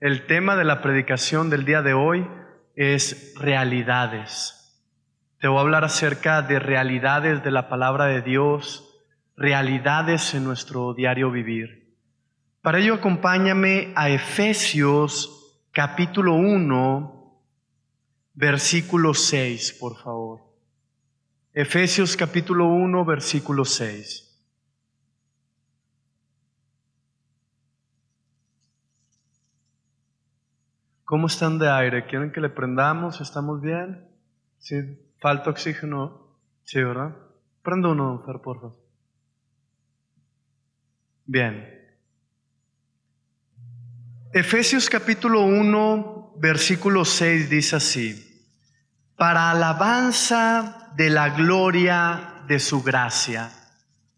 El tema de la predicación del día de hoy es realidades. Te voy a hablar acerca de realidades de la palabra de Dios, realidades en nuestro diario vivir. Para ello acompáñame a Efesios capítulo 1, versículo 6, por favor. Efesios capítulo 1, versículo 6. ¿Cómo están de aire? ¿Quieren que le prendamos? ¿Estamos bien? ¿Sí? ¿Falta oxígeno? Sí, ¿verdad? Prenda uno, don Fer, por favor. Bien. Efesios capítulo 1, versículo 6 dice así: para alabanza de la gloria de su gracia.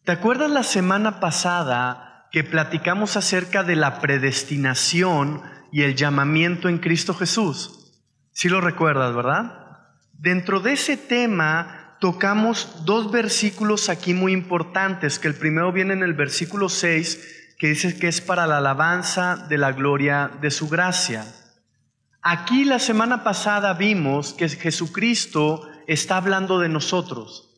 ¿Te acuerdas la semana pasada que platicamos acerca de la predestinación y el llamamiento en Cristo Jesús? Sí lo recuerdas, ¿verdad? Dentro de ese tema tocamos dos versículos aquí muy importantes, que el primero viene en el versículo 6, que dice que es para la alabanza de la gloria de su gracia. Aquí la semana pasada vimos que Jesucristo está hablando de nosotros.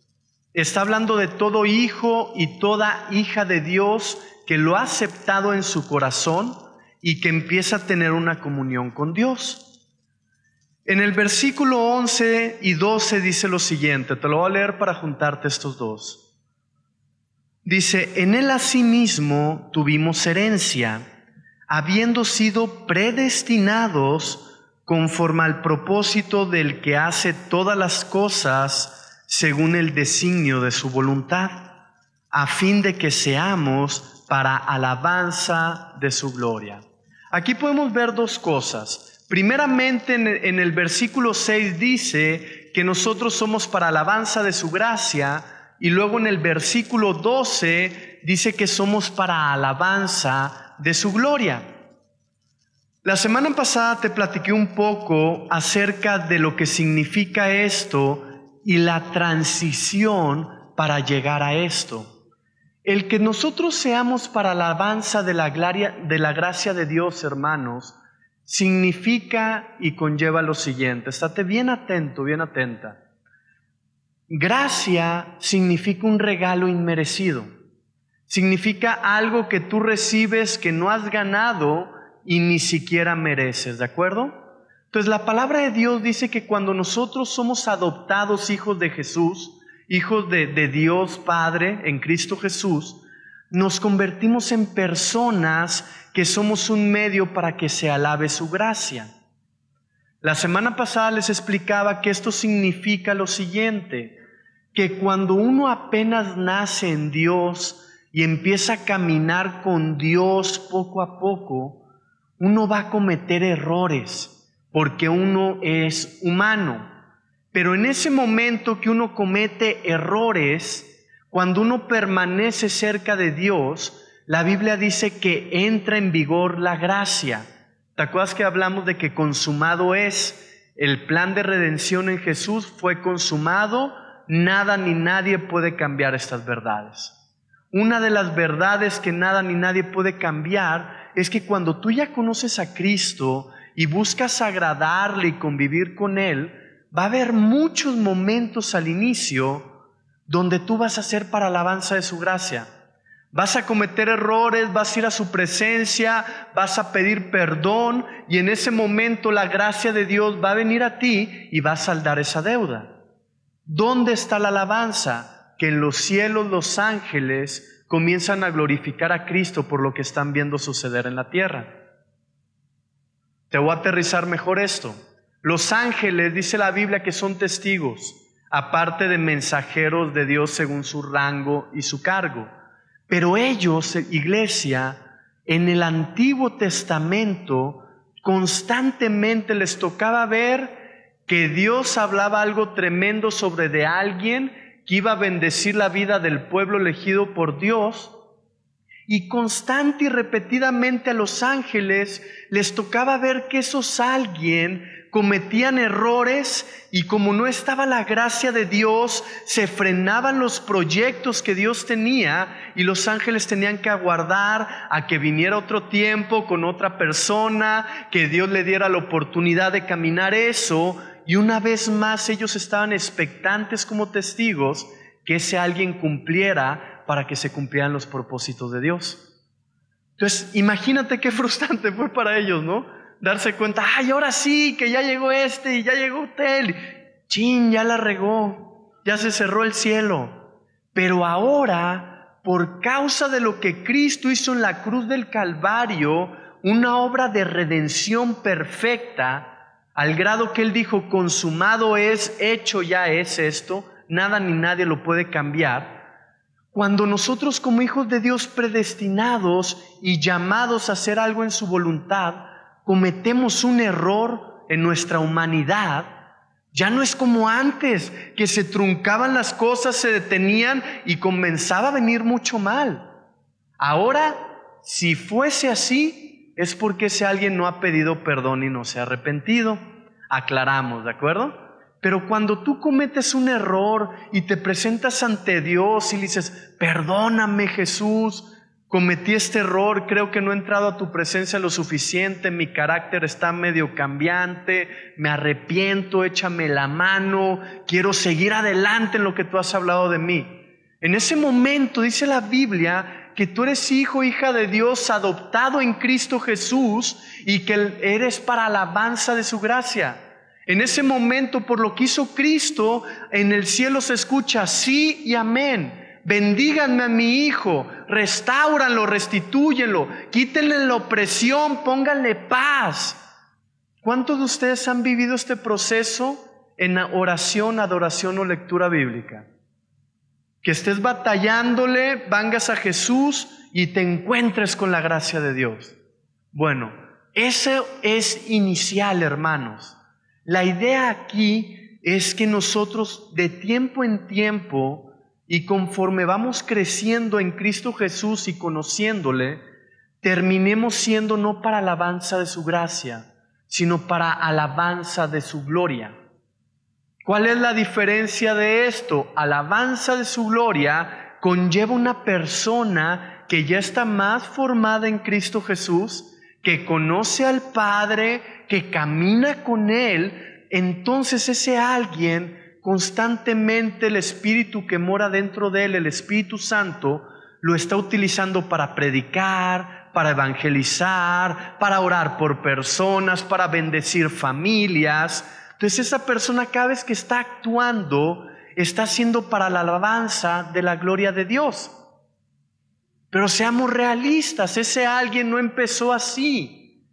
Está hablando de todo hijo y toda hija de Dios que lo ha aceptado en su corazón y que empieza a tener una comunión con Dios. En el versículo 11 y 12 dice lo siguiente, te lo voy a leer para juntarte estos dos. Dice: en él asimismo tuvimos herencia, habiendo sido predestinados conforme al propósito del que hace todas las cosas según el designio de su voluntad, a fin de que seamos para alabanza de su gloria. Aquí podemos ver dos cosas. Primeramente, en el versículo 6 dice que nosotros somos para alabanza de su gracia, y luego en el versículo 12 dice que somos para alabanza de su gloria. La semana pasada te platiqué un poco acerca de lo que significa esto y la transición para llegar a esto. El que nosotros seamos para la alabanza de la gracia de Dios, hermanos, significa y conlleva lo siguiente. Estate bien atento, bien atenta. Gracia significa un regalo inmerecido. Significa algo que tú recibes que no has ganado y ni siquiera mereces, ¿de acuerdo? Entonces la palabra de Dios dice que cuando nosotros somos adoptados hijos de Jesús, hijos de Dios Padre en Cristo Jesús, nos convertimos en personas que somos un medio para que se alabe su gracia. La semana pasada les explicaba que esto significa lo siguiente, que cuando uno apenas nace en Dios y empieza a caminar con Dios poco a poco, uno va a cometer errores, porque uno es humano. Pero en ese momento que uno comete errores, cuando uno permanece cerca de Dios, la Biblia dice que entra en vigor la gracia. ¿Te acuerdas que hablamos de que consumado es? El plan de redención en Jesús fue consumado, nada ni nadie puede cambiar estas verdades. Una de las verdades que nada ni nadie puede cambiar es que cuando tú ya conoces a Cristo y buscas agradarle y convivir con Él, va a haber muchos momentos al inicio donde tú vas a ser para alabanza de su gracia. Vas a cometer errores, vas a ir a su presencia, vas a pedir perdón, y en ese momento la gracia de Dios va a venir a ti y va a saldar esa deuda. ¿Dónde está la alabanza? Que en los cielos los ángeles comienzan a glorificar a Cristo por lo que están viendo suceder en la tierra. Te voy a aterrizar mejor esto. Los ángeles, dice la Biblia, que son testigos, aparte de mensajeros de Dios según su rango y su cargo. Pero ellos, iglesia, en el Antiguo Testamento, constantemente les tocaba ver que Dios hablaba algo tremendo sobre de alguien que iba a bendecir la vida del pueblo elegido por Dios, Y constante y repetidamente a los ángeles les tocaba ver que esos alguien cometían errores y como no estaba la gracia de Dios, se frenaban los proyectos que Dios tenía y los ángeles tenían que aguardar a que viniera otro tiempo con otra persona, que Dios le diera la oportunidad de caminar eso, y una vez más ellos estaban expectantes como testigos que ese alguien cumpliera para que se cumplieran los propósitos de Dios. Entonces, imagínate qué frustrante fue para ellos, ¿no? Darse cuenta, ay, ahora sí, que ya llegó y ya llegó aquel. Chin, ya la regó, ya se cerró el cielo. Pero ahora, por causa de lo que Cristo hizo en la cruz del Calvario, una obra de redención perfecta, al grado que Él dijo, consumado es, hecho ya es esto, nada ni nadie lo puede cambiar. Cuando nosotros como hijos de Dios predestinados y llamados a hacer algo en su voluntad, cometemos un error en nuestra humanidad, ya no es como antes, que se truncaban las cosas, se detenían y comenzaba a venir mucho mal. Ahora, si fuese así, es porque ese alguien no ha pedido perdón y no se ha arrepentido. Aclaramos, ¿de acuerdo? Pero cuando tú cometes un error y te presentas ante Dios y le dices, perdóname Jesús, cometí este error, creo que no he entrado a tu presencia lo suficiente, mi carácter está medio cambiante, me arrepiento, échame la mano, quiero seguir adelante en lo que tú has hablado de mí. En ese momento dice la Biblia que tú eres hijo, hija de Dios, adoptado en Cristo Jesús y que eres para alabanza de su gracia. En ese momento, por lo que hizo Cristo, en el cielo se escucha sí y amén. Bendíganme a mi hijo, restáuranlo, restitúyenlo, quítenle la opresión, pónganle paz. ¿Cuántos de ustedes han vivido este proceso en oración, adoración o lectura bíblica? Que estés batallándole, vengas a Jesús y te encuentres con la gracia de Dios. Bueno, eso es inicial, hermanos. La idea aquí es que nosotros de tiempo en tiempo y conforme vamos creciendo en Cristo Jesús y conociéndole, terminemos siendo no para alabanza de su gracia, sino para alabanza de su gloria. ¿Cuál es la diferencia de esto? Alabanza de su gloria conlleva una persona que ya está más formada en Cristo Jesús, que conoce al Padre, que camina con Él. Entonces ese alguien, constantemente el Espíritu que mora dentro de él, el Espíritu Santo, lo está utilizando para predicar, para evangelizar, para orar por personas, para bendecir familias. Entonces esa persona cada vez que está actuando, está haciendo para la alabanza de la gloria de Dios. Pero seamos realistas, ese alguien no empezó así.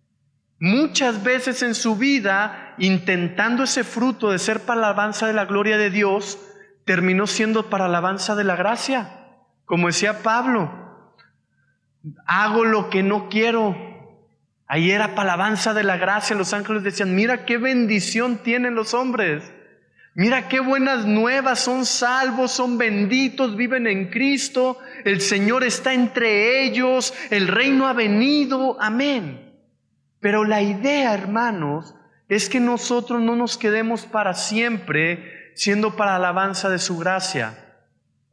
Muchas veces en su vida, intentando ese fruto de ser para la alabanza de la gloria de Dios, terminó siendo para la alabanza de la gracia. Como decía Pablo, hago lo que no quiero. Ahí era para la alabanza de la gracia. Los ángeles decían, mira qué bendición tienen los hombres. Mira qué buenas nuevas, son salvos, son benditos, viven en Cristo, el Señor está entre ellos, el reino ha venido, amén. Pero la idea, hermanos, es que nosotros no nos quedemos para siempre siendo para alabanza de su gracia.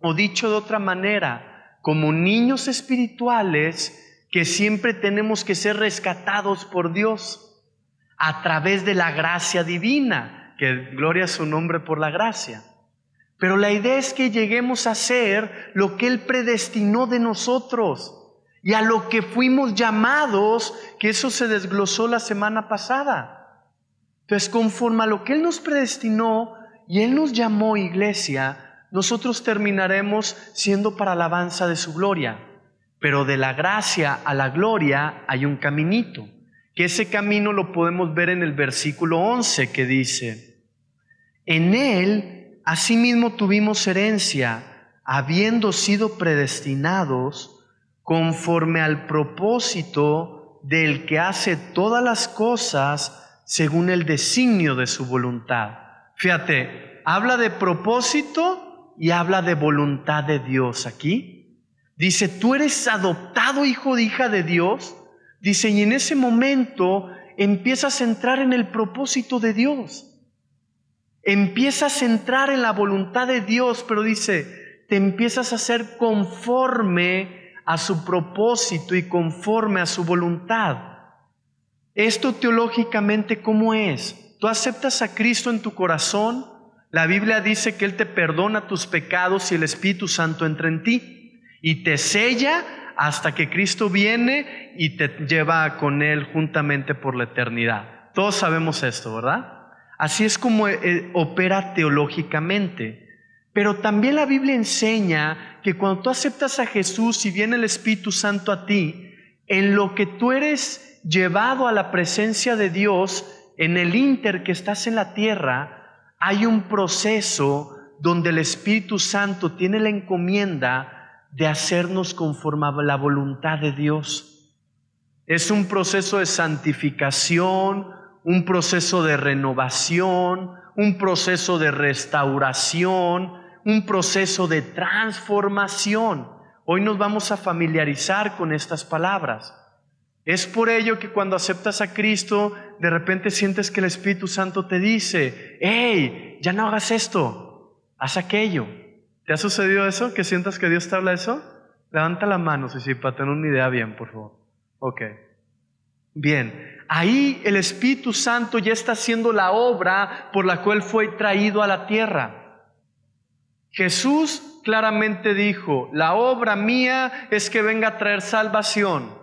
O dicho de otra manera, como niños espirituales que siempre tenemos que ser rescatados por Dios a través de la gracia divina. Que gloria a su nombre por la gracia. Pero la idea es que lleguemos a ser lo que Él predestinó de nosotros y a lo que fuimos llamados, que eso se desglosó la semana pasada. Entonces, conforme a lo que Él nos predestinó y Él nos llamó iglesia, nosotros terminaremos siendo para alabanza de su gloria. Pero de la gracia a la gloria hay un caminito, que ese camino lo podemos ver en el versículo 11 que dice: en Él asimismo tuvimos herencia, habiendo sido predestinados conforme al propósito del que hace todas las cosas según el designio de su voluntad. Fíjate, habla de propósito y habla de voluntad de Dios aquí. Dice, tú eres adoptado hijo de hija de Dios. Dice, y en ese momento empiezas a entrar en el propósito de Dios. Empiezas a entrar en la voluntad de Dios, pero dice, te empiezas a hacer conforme a su propósito y conforme a su voluntad. Esto teológicamente, ¿cómo es? Tú aceptas a Cristo en tu corazón. La Biblia dice que Él te perdona tus pecados y el Espíritu Santo entra en ti y te sella hasta que Cristo viene y te lleva con Él juntamente por la eternidad. Todos sabemos esto, ¿verdad? Así es como opera teológicamente. Pero también la Biblia enseña que cuando tú aceptas a Jesús y viene el Espíritu Santo a ti, en lo que tú eres llevado a la presencia de Dios, en el ínter que estás en la tierra, hay un proceso donde el Espíritu Santo tiene la encomienda de hacernos conforme a la voluntad de Dios. Es un proceso de santificación, un proceso de renovación, un proceso de restauración, un proceso de transformación. Hoy nos vamos a familiarizar con estas palabras. Es por ello que cuando aceptas a Cristo, de repente sientes que el Espíritu Santo te dice, hey, ya no hagas esto, haz aquello. ¿Te ha sucedido eso? ¿Que sientas que Dios te habla eso? Levanta la mano, sí, para tener una idea bien, por favor. Ok. Bien, ahí el Espíritu Santo ya está haciendo la obra por la cual fue traído a la tierra. Jesús claramente dijo, la obra mía es que venga a traer salvación.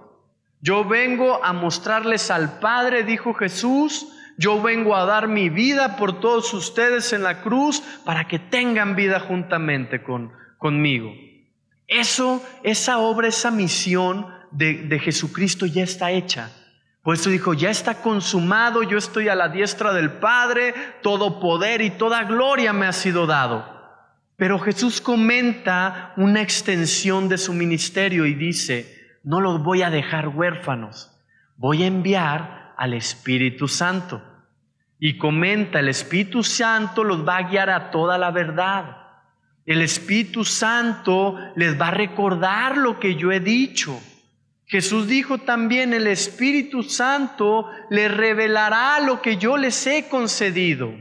Yo vengo a mostrarles al Padre, dijo Jesús, yo vengo a dar mi vida por todos ustedes en la cruz para que tengan vida juntamente conmigo. Esa obra, esa misión de Jesucristo ya está hecha. Por eso dijo, ya está consumado, yo estoy a la diestra del Padre, todo poder y toda gloria me ha sido dado. Pero Jesús comenta una extensión de su ministerio y dice, no los voy a dejar huérfanos, voy a enviar al Espíritu Santo. Y comenta, el Espíritu Santo los va a guiar a toda la verdad. El Espíritu Santo les va a recordar lo que yo he dicho. Jesús dijo también, el Espíritu Santo les revelará lo que yo les he concedido.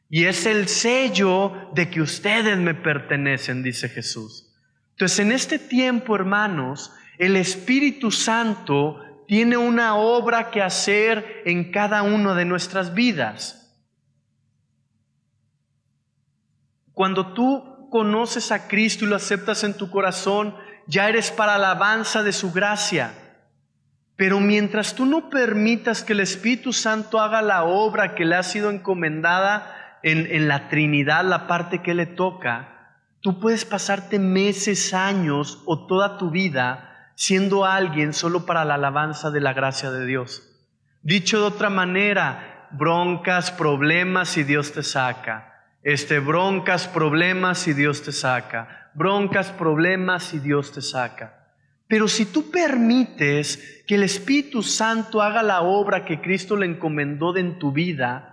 Y es el sello de que ustedes me pertenecen, dice Jesús. Entonces, en este tiempo, hermanos, el Espíritu Santo tiene una obra que hacer en cada una de nuestras vidas. Cuando tú conoces a Cristo y lo aceptas en tu corazón, ya eres para alabanza de su gracia. Pero mientras tú no permitas que el Espíritu Santo haga la obra que le ha sido encomendada en la Trinidad, la parte que le toca, tú puedes pasarte meses, años o toda tu vida siendo alguien solo para la alabanza de la gracia de Dios. Dicho de otra manera, broncas, problemas y Dios te saca. Broncas, problemas y Dios te saca. Broncas, problemas y Dios te saca. Pero si tú permites que el Espíritu Santo haga la obra que Cristo le encomendó en tu vida,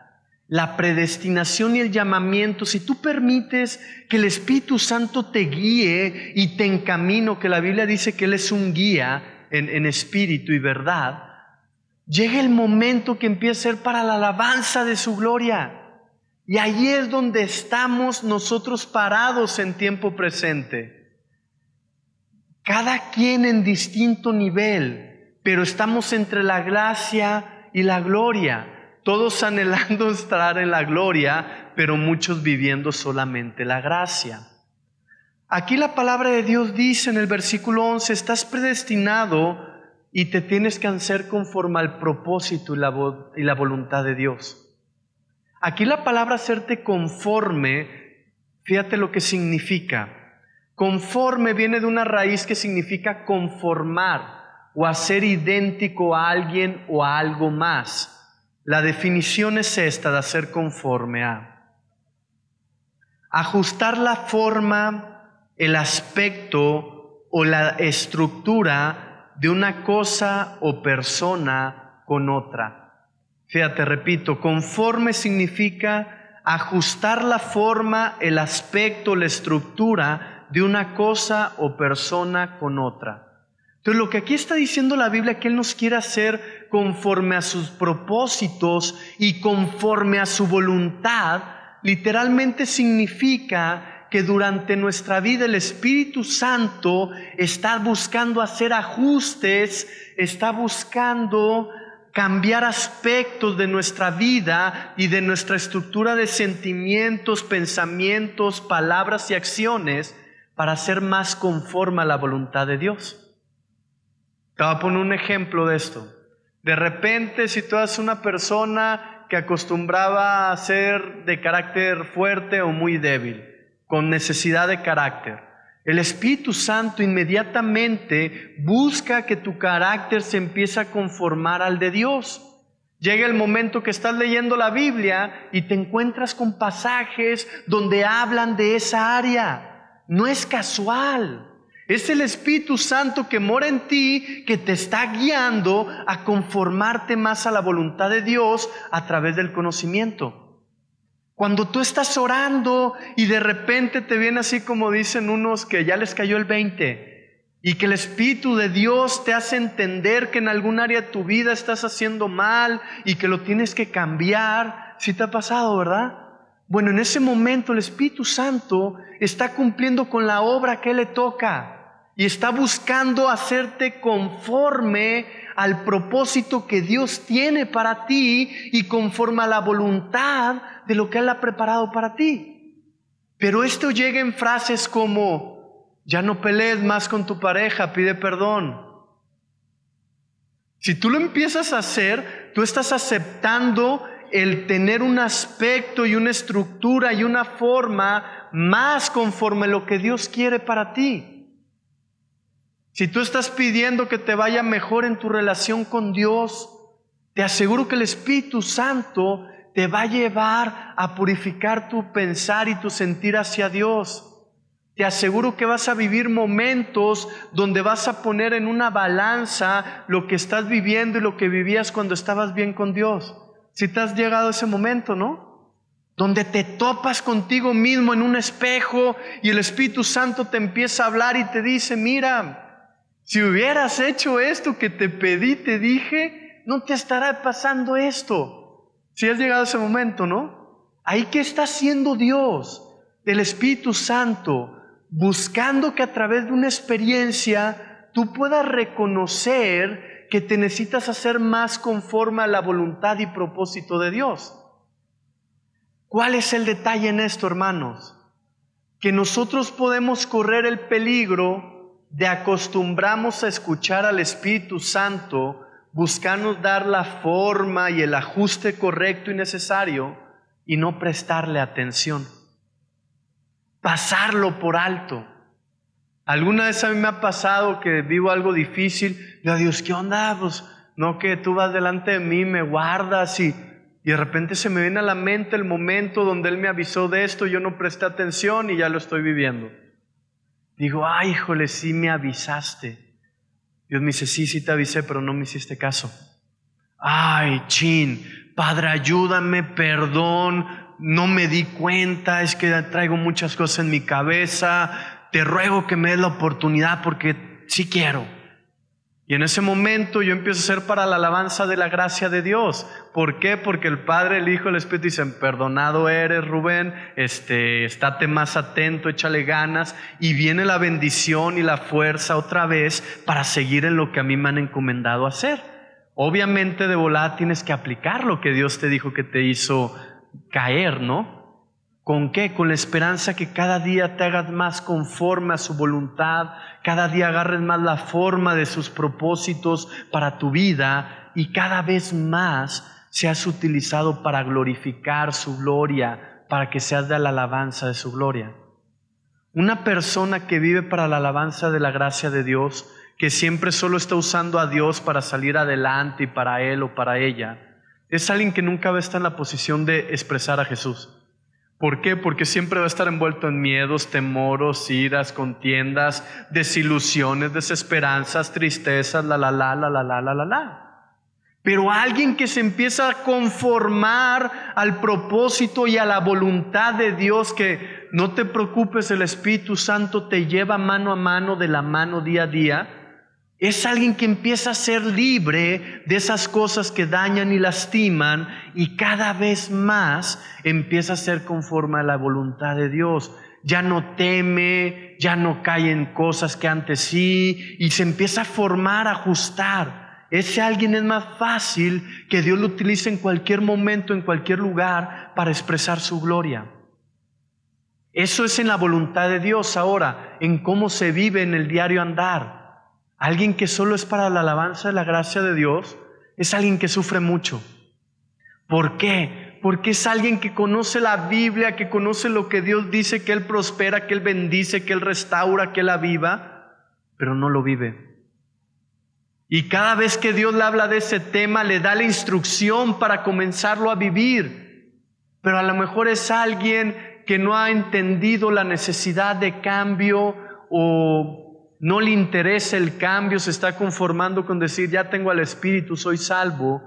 la predestinación y el llamamiento, si tú permites que el Espíritu Santo te guíe y te encamine, que la Biblia dice que Él es un guía en espíritu y verdad, llega el momento que empieza a ser para la alabanza de su gloria. Y ahí es donde estamos nosotros parados en tiempo presente. Cada quien en distinto nivel, pero estamos entre la gracia y la gloria. Todos anhelando estar en la gloria, pero muchos viviendo solamente la gracia. Aquí la palabra de Dios dice en el versículo 11, estás predestinado y te tienes que hacer conforme al propósito y la voluntad de Dios. Aquí la palabra hacerte conforme, fíjate lo que significa. Conforme viene de una raíz que significa conformar o hacer idéntico a alguien o a algo más. La definición es esta de hacer conforme a. Ajustar la forma, el aspecto o la estructura de una cosa o persona con otra. Fíjate, repito, conforme significa ajustar la forma, el aspecto, la estructura de una cosa o persona con otra. Entonces lo que aquí está diciendo la Biblia, que Él nos quiere hacer conforme a sus propósitos y conforme a su voluntad, literalmente significa que durante nuestra vida el Espíritu Santo está buscando hacer ajustes, está buscando cambiar aspectos de nuestra vida y de nuestra estructura de sentimientos, pensamientos, palabras y acciones para ser más conforme a la voluntad de Dios. Te voy a poner un ejemplo de esto. De repente, si tú eres una persona que acostumbraba a ser de carácter fuerte o muy débil, con necesidad de carácter, el Espíritu Santo inmediatamente busca que tu carácter se empiece a conformar al de Dios. Llega el momento que estás leyendo la Biblia y te encuentras con pasajes donde hablan de esa área. No es casual. Es el Espíritu Santo que mora en ti, que te está guiando a conformarte más a la voluntad de Dios a través del conocimiento. Cuando tú estás orando y de repente te viene así como dicen unos que ya les cayó el 20 y que el Espíritu de Dios te hace entender que en algún área de tu vida estás haciendo mal y que lo tienes que cambiar. ¿Sí te ha pasado, verdad? Bueno, en ese momento el Espíritu Santo está cumpliendo con la obra que le toca. Y está buscando hacerte conforme al propósito que Dios tiene para ti y conforme a la voluntad de lo que Él ha preparado para ti. Pero esto llega en frases como: ya no pelees más con tu pareja, pide perdón. Si tú lo empiezas a hacer, tú estás aceptando el tener un aspecto y una estructura y una forma más conforme a lo que Dios quiere para ti. Si tú estás pidiendo que te vaya mejor en tu relación con Dios, te aseguro que el Espíritu Santo te va a llevar a purificar tu pensar y tu sentir hacia Dios. Te aseguro que vas a vivir momentos donde vas a poner en una balanza lo que estás viviendo y lo que vivías cuando estabas bien con Dios. Si te has llegado a ese momento, ¿no? Donde te topas contigo mismo en un espejo y el Espíritu Santo te empieza a hablar y te dice: mira, si hubieras hecho esto que te pedí, te dije, no te estará pasando esto. Si has llegado a ese momento, ¿no? Ahí, ¿qué está haciendo Dios? El Espíritu Santo, buscando que a través de una experiencia tú puedas reconocer que te necesitas hacer más conforme a la voluntad y propósito de Dios. ¿Cuál es el detalle en esto, hermanos? Que nosotros podemos correr el peligro de acostumbrarnos a escuchar al Espíritu Santo, buscarnos dar la forma y el ajuste correcto y necesario y no prestarle atención, pasarlo por alto. Alguna vez a mí me ha pasado que vivo algo difícil, digo: Dios, ¿qué onda? Pues no, que tú vas delante de mí, me guardas y de repente se me viene a la mente el momento donde Él me avisó de esto, yo no presté atención y ya lo estoy viviendo. Digo: ay, híjole, sí me avisaste. Dios me dice: sí te avisé, pero no me hiciste caso. Ay, chin, Padre, ayúdame, perdón, no me di cuenta, es que traigo muchas cosas en mi cabeza, te ruego que me des la oportunidad porque sí quiero. Y en ese momento yo empiezo a ser para la alabanza de la gracia de Dios. ¿Por qué? Porque el Padre, el Hijo y el Espíritu dicen: perdonado eres, Rubén, estate más atento, échale ganas, y viene la bendición y la fuerza otra vez para seguir en lo que a mí me han encomendado hacer. Obviamente de volada tienes que aplicar lo que Dios te dijo que te hizo caer, ¿no? ¿Con qué? Con la esperanza que cada día te hagas más conforme a su voluntad, cada día agarres más la forma de sus propósitos para tu vida y cada vez más seas utilizado para glorificar su gloria, para que seas de la alabanza de su gloria. Una persona que vive para la alabanza de la gracia de Dios, que siempre solo está usando a Dios para salir adelante y para él o para ella, es alguien que nunca va a estar en la posición de expresar a Jesús. ¿Por qué? Porque siempre va a estar envuelto en miedos, temores, iras, contiendas, desilusiones, desesperanzas, tristezas, Pero alguien que se empieza a conformar al propósito y a la voluntad de Dios, que no te preocupes, el Espíritu Santo te lleva mano a mano, de la mano día a día, es alguien que empieza a ser libre de esas cosas que dañan y lastiman y cada vez más empieza a ser conforme a la voluntad de Dios. Ya no teme, ya no cae en cosas que antes sí, y se empieza a formar, a ajustar. Ese alguien es más fácil que Dios lo utilice en cualquier momento, en cualquier lugar, para expresar su gloria. Eso es en la voluntad de Dios. Ahora, en cómo se vive en el diario andar. Alguien que solo es para la alabanza de la gracia de Dios es alguien que sufre mucho. ¿Por qué? Porque es alguien que conoce la Biblia, que conoce lo que Dios dice, que Él prospera, que Él bendice, que Él restaura, que Él aviva, pero no lo vive. Y cada vez que Dios le habla de ese tema, le da la instrucción para comenzarlo a vivir. Pero a lo mejor es alguien que no ha entendido la necesidad de cambio o no le interesa el cambio, se está conformando con decir, ya tengo al Espíritu, soy salvo.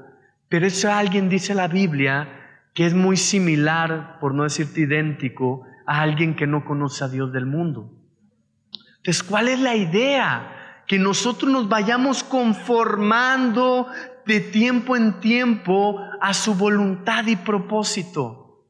Pero ese alguien, dice la Biblia, que es muy similar, por no decirte idéntico, a alguien que no conoce a Dios del mundo. Entonces, ¿cuál es la idea? Que nosotros nos vayamos conformando de tiempo en tiempo a su voluntad y propósito,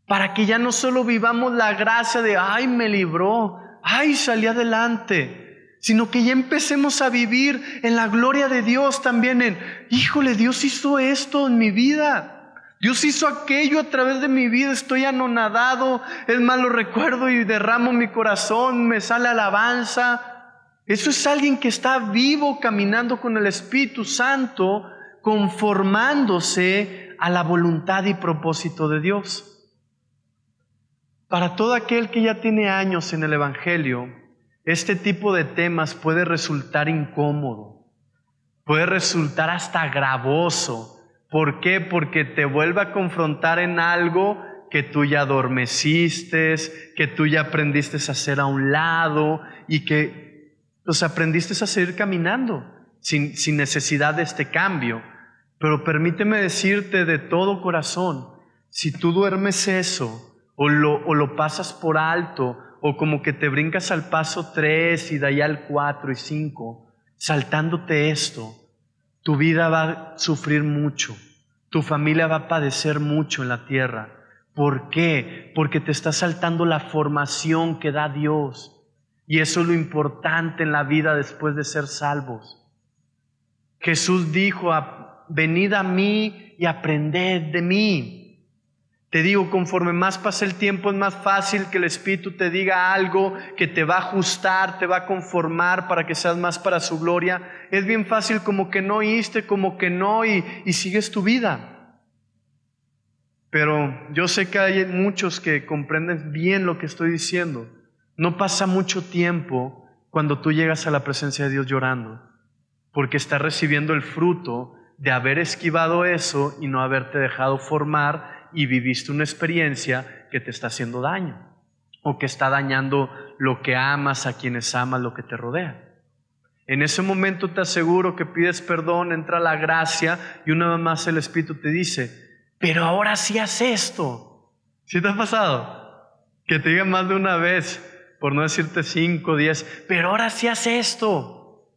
para que ya no solo vivamos la gracia de ay, me libró, ay, salí adelante, sino que ya empecemos a vivir en la gloria de Dios también, en híjole, Dios hizo esto en mi vida, Dios hizo aquello a través de mi vida, estoy anonadado, es más, lo recuerdo y derramo mi corazón, me sale alabanza. Eso es alguien que está vivo, caminando con el Espíritu Santo, conformándose a la voluntad y propósito de Dios. Para todo aquel que ya tiene años en el Evangelio, este tipo de temas puede resultar incómodo, puede resultar hasta gravoso. ¿Por qué? Porque te vuelve a confrontar en algo que tú ya adormeciste, que tú ya aprendiste a hacer a un lado y que aprendiste a seguir caminando sin necesidad de este cambio. Pero permíteme decirte de todo corazón, si tú duermes eso o lo pasas por alto o como que te brincas al paso 3 y de ahí al 4 y 5, saltándote esto, tu vida va a sufrir mucho, tu familia va a padecer mucho en la tierra. ¿Por qué? Porque te está saltando la formación que da Dios. Y eso es lo importante en la vida después de ser salvos. Jesús dijo, venid a mí y aprended de mí. Te digo, conforme más pasa el tiempo es más fácil que el Espíritu te diga algo que te va a ajustar, te va a conformar para que seas más para su gloria. Es bien fácil como que no oíste, como que no y sigues tu vida. Pero yo sé que hay muchos que comprenden bien lo que estoy diciendo. No pasa mucho tiempo cuando tú llegas a la presencia de Dios llorando, porque estás recibiendo el fruto de haber esquivado eso y no haberte dejado formar y viviste una experiencia que te está haciendo daño o que está dañando lo que amas, a quienes amas, lo que te rodea. En ese momento te aseguro que pides perdón, entra la gracia y una vez más el Espíritu te dice, pero ahora sí haz esto. ¿Sí te ha pasado? Que te digan más de una vez, por no decirte 5, 10, pero ahora sí haz esto.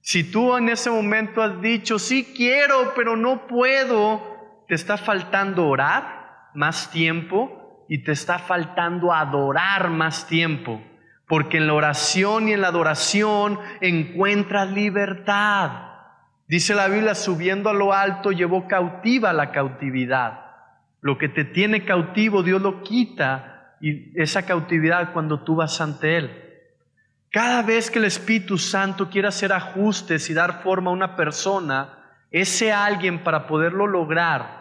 Si tú en ese momento has dicho, sí quiero, pero no puedo, te está faltando orar más tiempo y te está faltando adorar más tiempo, porque en la oración y en la adoración encuentras libertad. Dice la Biblia, subiendo a lo alto llevó cautiva la cautividad. Lo que te tiene cautivo, Dios lo quita. Y esa cautividad cuando tú vas ante Él. Cada vez que el Espíritu Santo quiere hacer ajustes y dar forma a una persona, ese alguien, para poderlo lograr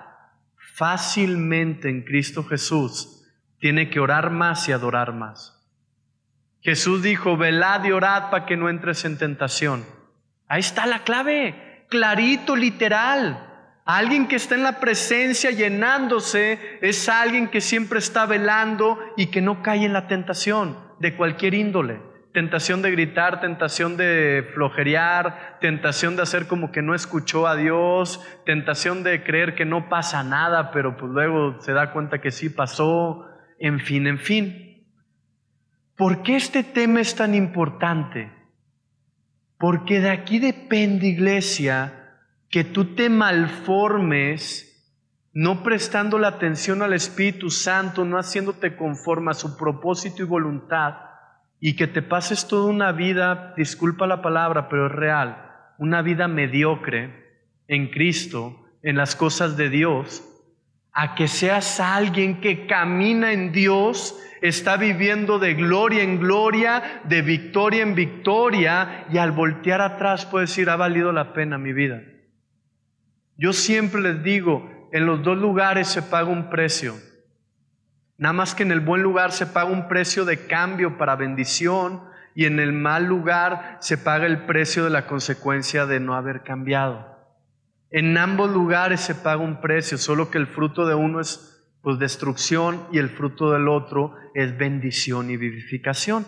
fácilmente en Cristo Jesús, tiene que orar más y adorar más. Jesús dijo, velad y orad para que no entres en tentación. Ahí está la clave, clarito, literal. Alguien que está en la presencia llenándose es alguien que siempre está velando y que no cae en la tentación de cualquier índole. Tentación de gritar, tentación de flojerear, tentación de hacer como que no escuchó a Dios, tentación de creer que no pasa nada, pero pues luego se da cuenta que sí pasó, en fin, en fin. ¿Por qué este tema es tan importante? Porque de aquí depende, iglesia, que tú te malformes, no prestando la atención al Espíritu Santo, no haciéndote conforme a su propósito y voluntad, y que te pases toda una vida, disculpa la palabra, pero es real, una vida mediocre en Cristo, en las cosas de Dios, a que seas alguien que camina en Dios, está viviendo de gloria en gloria, de victoria en victoria, y al voltear atrás puedes decir, ha valido la pena mi vida. Yo siempre les digo, en los dos lugares se paga un precio. Nada más que en el buen lugar se paga un precio de cambio para bendición, y en el mal lugar se paga el precio de la consecuencia de no haber cambiado. En ambos lugares se paga un precio, solo que el fruto de uno es pues destrucción y el fruto del otro es bendición y vivificación.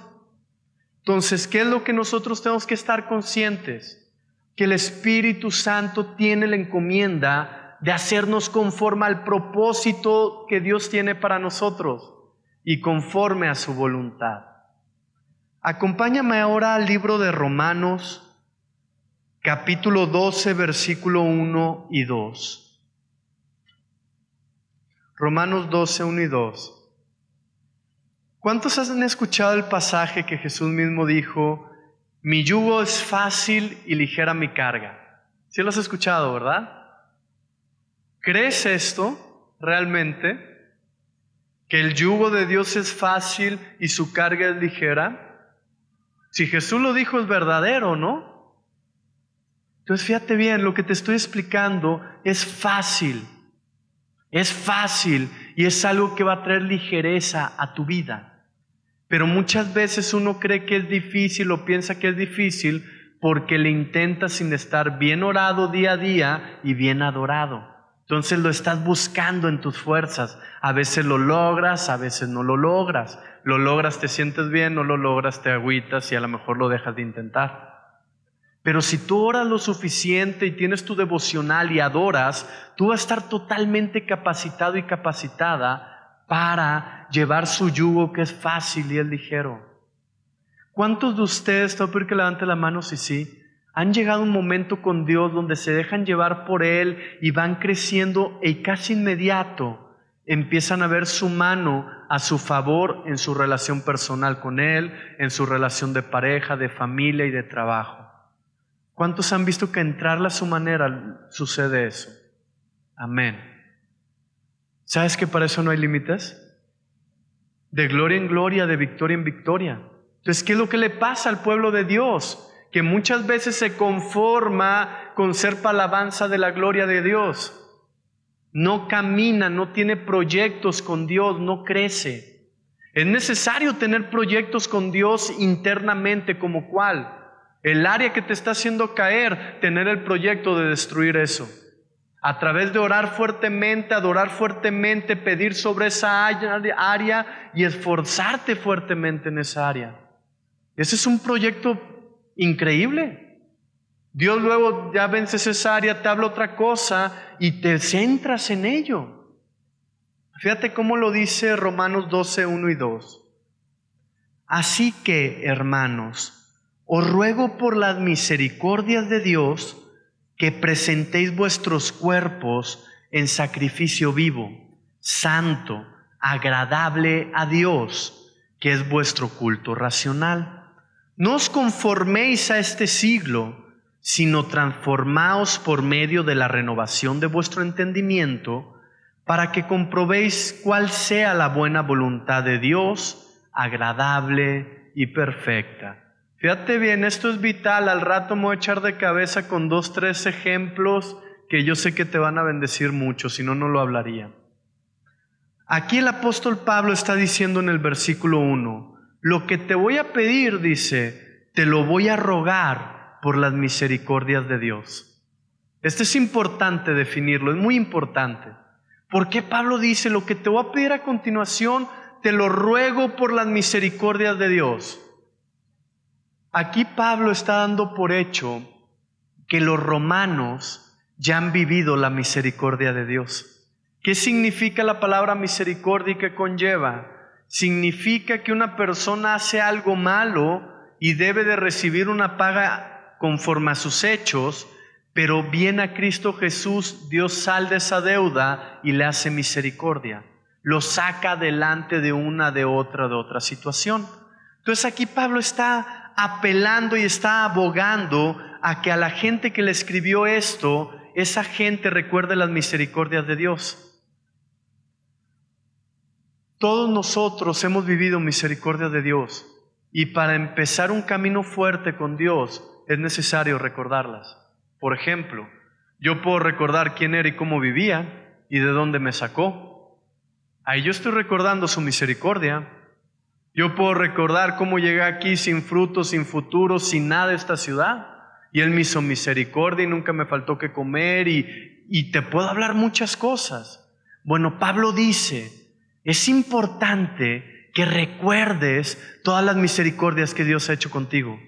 Entonces, ¿qué es lo que nosotros tenemos que estar conscientes? Que el Espíritu Santo tiene la encomienda de hacernos conforme al propósito que Dios tiene para nosotros y conforme a su voluntad. Acompáñame ahora al libro de Romanos, capítulo 12, versículo 1 y 2. Romanos 12, 1 y 2. ¿Cuántos han escuchado el pasaje que Jesús mismo dijo, mi yugo es fácil y ligera mi carga? ¿Sí lo has escuchado, verdad? ¿Crees esto realmente? ¿Que el yugo de Dios es fácil y su carga es ligera? Si Jesús lo dijo es verdadero, ¿no? Entonces fíjate bien, lo que te estoy explicando es fácil y es algo que va a traer ligereza a tu vida. Pero muchas veces uno cree que es difícil o piensa que es difícil porque le intenta sin estar bien orado día a día y bien adorado. Entonces lo estás buscando en tus fuerzas. A veces lo logras, a veces no lo logras. Lo logras, te sientes bien, no lo logras, te agüitas y a lo mejor lo dejas de intentar. Pero si tú oras lo suficiente y tienes tu devocional y adoras, tú vas a estar totalmente capacitado y capacitada para llevar su yugo que es fácil y es ligero. ¿Cuántos de ustedes, te voy a pedir que levante la mano si sí, han llegado a un momento con Dios donde se dejan llevar por Él y van creciendo y casi inmediato empiezan a ver su mano a su favor en su relación personal con Él, en su relación de pareja, de familia y de trabajo? ¿Cuántos han visto que entrarle a su manera sucede eso? Amén. ¿Sabes que para eso no hay límites? De gloria en gloria, de victoria en victoria. Entonces, ¿qué es lo que le pasa al pueblo de Dios? Que muchas veces se conforma con ser para alabanza de la gloria de Dios. No camina, no tiene proyectos con Dios, no crece. Es necesario tener proyectos con Dios internamente, ¿como cuál? El área que te está haciendo caer, tener el proyecto de destruir eso. A través de orar fuertemente, adorar fuertemente, pedir sobre esa área y esforzarte fuertemente en esa área. Ese es un proyecto increíble. Dios luego ya vences esa área, te habla otra cosa y te centras en ello. Fíjate cómo lo dice Romanos 12, 1 y 2. Así que, hermanos, os ruego por las misericordias de Dios que presentéis vuestros cuerpos en sacrificio vivo, santo, agradable a Dios, que es vuestro culto racional. No os conforméis a este siglo, sino transformaos por medio de la renovación de vuestro entendimiento, para que comprobéis cuál sea la buena voluntad de Dios, agradable y perfecta. Fíjate bien, esto es vital. Al rato me voy a echar de cabeza con 2, 3 ejemplos que yo sé que te van a bendecir mucho, si no, no lo hablaría. Aquí el apóstol Pablo está diciendo en el versículo 1, lo que te voy a pedir, dice, te lo voy a rogar por las misericordias de Dios. Esto es importante definirlo, es muy importante. ¿Por qué Pablo dice, lo que te voy a pedir a continuación, te lo ruego por las misericordias de Dios? aquí Pablo está dando por hecho que los romanos ya han vivido la misericordia de Dios. ¿Qué significa la palabra misericordia y qué conlleva? Significa que una persona hace algo malo y debe de recibir una paga conforme a sus hechos, pero viene a Cristo Jesús, Dios salda esa deuda y le hace misericordia. Lo saca adelante de otra situación. Entonces aquí Pablo está apelando y está abogando a que a la gente que le escribió esto, esa gente recuerde las misericordias de Dios. Todos nosotros hemos vivido misericordia de Dios y para empezar un camino fuerte con Dios es necesario recordarlas. Por ejemplo, yo puedo recordar quién era y cómo vivía y de dónde me sacó. Ahí yo estoy recordando su misericordia. Yo puedo recordar cómo llegué aquí sin fruto, sin futuro, sin nada a esta ciudad. Y Él me hizo misericordia y nunca me faltó que comer y te puedo hablar muchas cosas. Bueno, Pablo dice, es importante que recuerdes todas las misericordias que Dios ha hecho contigo.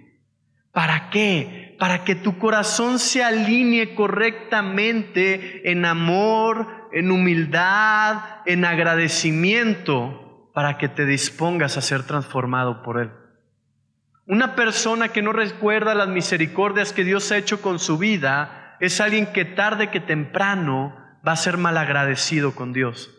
¿Para qué? Para que tu corazón se alinee correctamente en amor, en humildad, en agradecimiento, para que te dispongas a ser transformado por Él. Una persona que no recuerda las misericordias que Dios ha hecho con su vida es alguien que tarde que temprano va a ser malagradecido con Dios.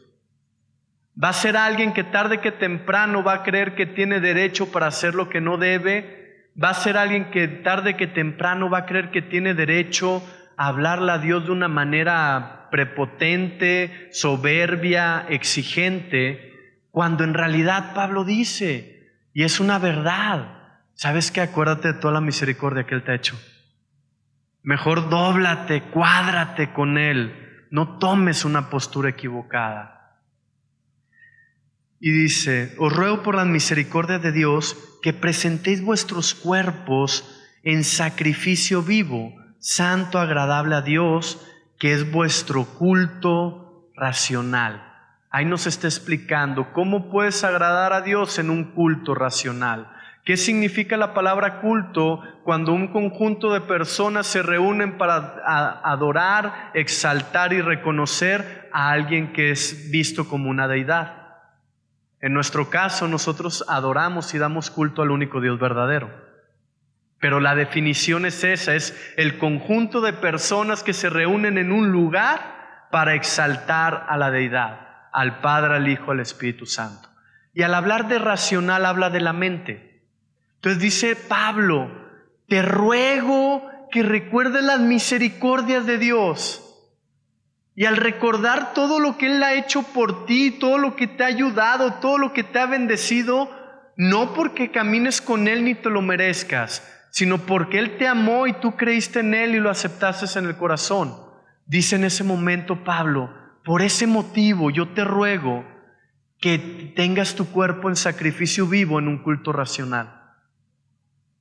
Va a ser alguien que tarde que temprano va a creer que tiene derecho para hacer lo que no debe. Va a ser alguien que tarde que temprano va a creer que tiene derecho a hablarle a Dios de una manera prepotente, soberbia, exigente, cuando en realidad Pablo dice, y es una verdad, ¿sabes qué? Acuérdate de toda la misericordia que Él te ha hecho. Mejor dóblate, cuádrate con Él, no tomes una postura equivocada. Y dice, os ruego por las misericordias de Dios que presentéis vuestros cuerpos en sacrificio vivo, santo, agradable a Dios, que es vuestro culto racional. Ahí nos está explicando cómo puedes agradar a Dios en un culto racional. ¿Qué significa la palabra culto? Cuando un conjunto de personas se reúnen para adorar, exaltar y reconocer a alguien que es visto como una deidad. En nuestro caso, nosotros adoramos y damos culto al único Dios verdadero. Pero la definición es esa, es el conjunto de personas que se reúnen en un lugar para exaltar a la deidad, al Padre, al Hijo, al Espíritu Santo. Y al hablar de racional, habla de la mente. Entonces dice Pablo, te ruego que recuerdes las misericordias de Dios. Y al recordar todo lo que Él ha hecho por ti, todo lo que te ha ayudado, todo lo que te ha bendecido, no porque camines con Él ni te lo merezcas, sino porque Él te amó y tú creíste en Él y lo aceptaste en el corazón. Dice en ese momento Pablo, por ese motivo yo te ruego que tengas tu cuerpo en sacrificio vivo en un culto racional.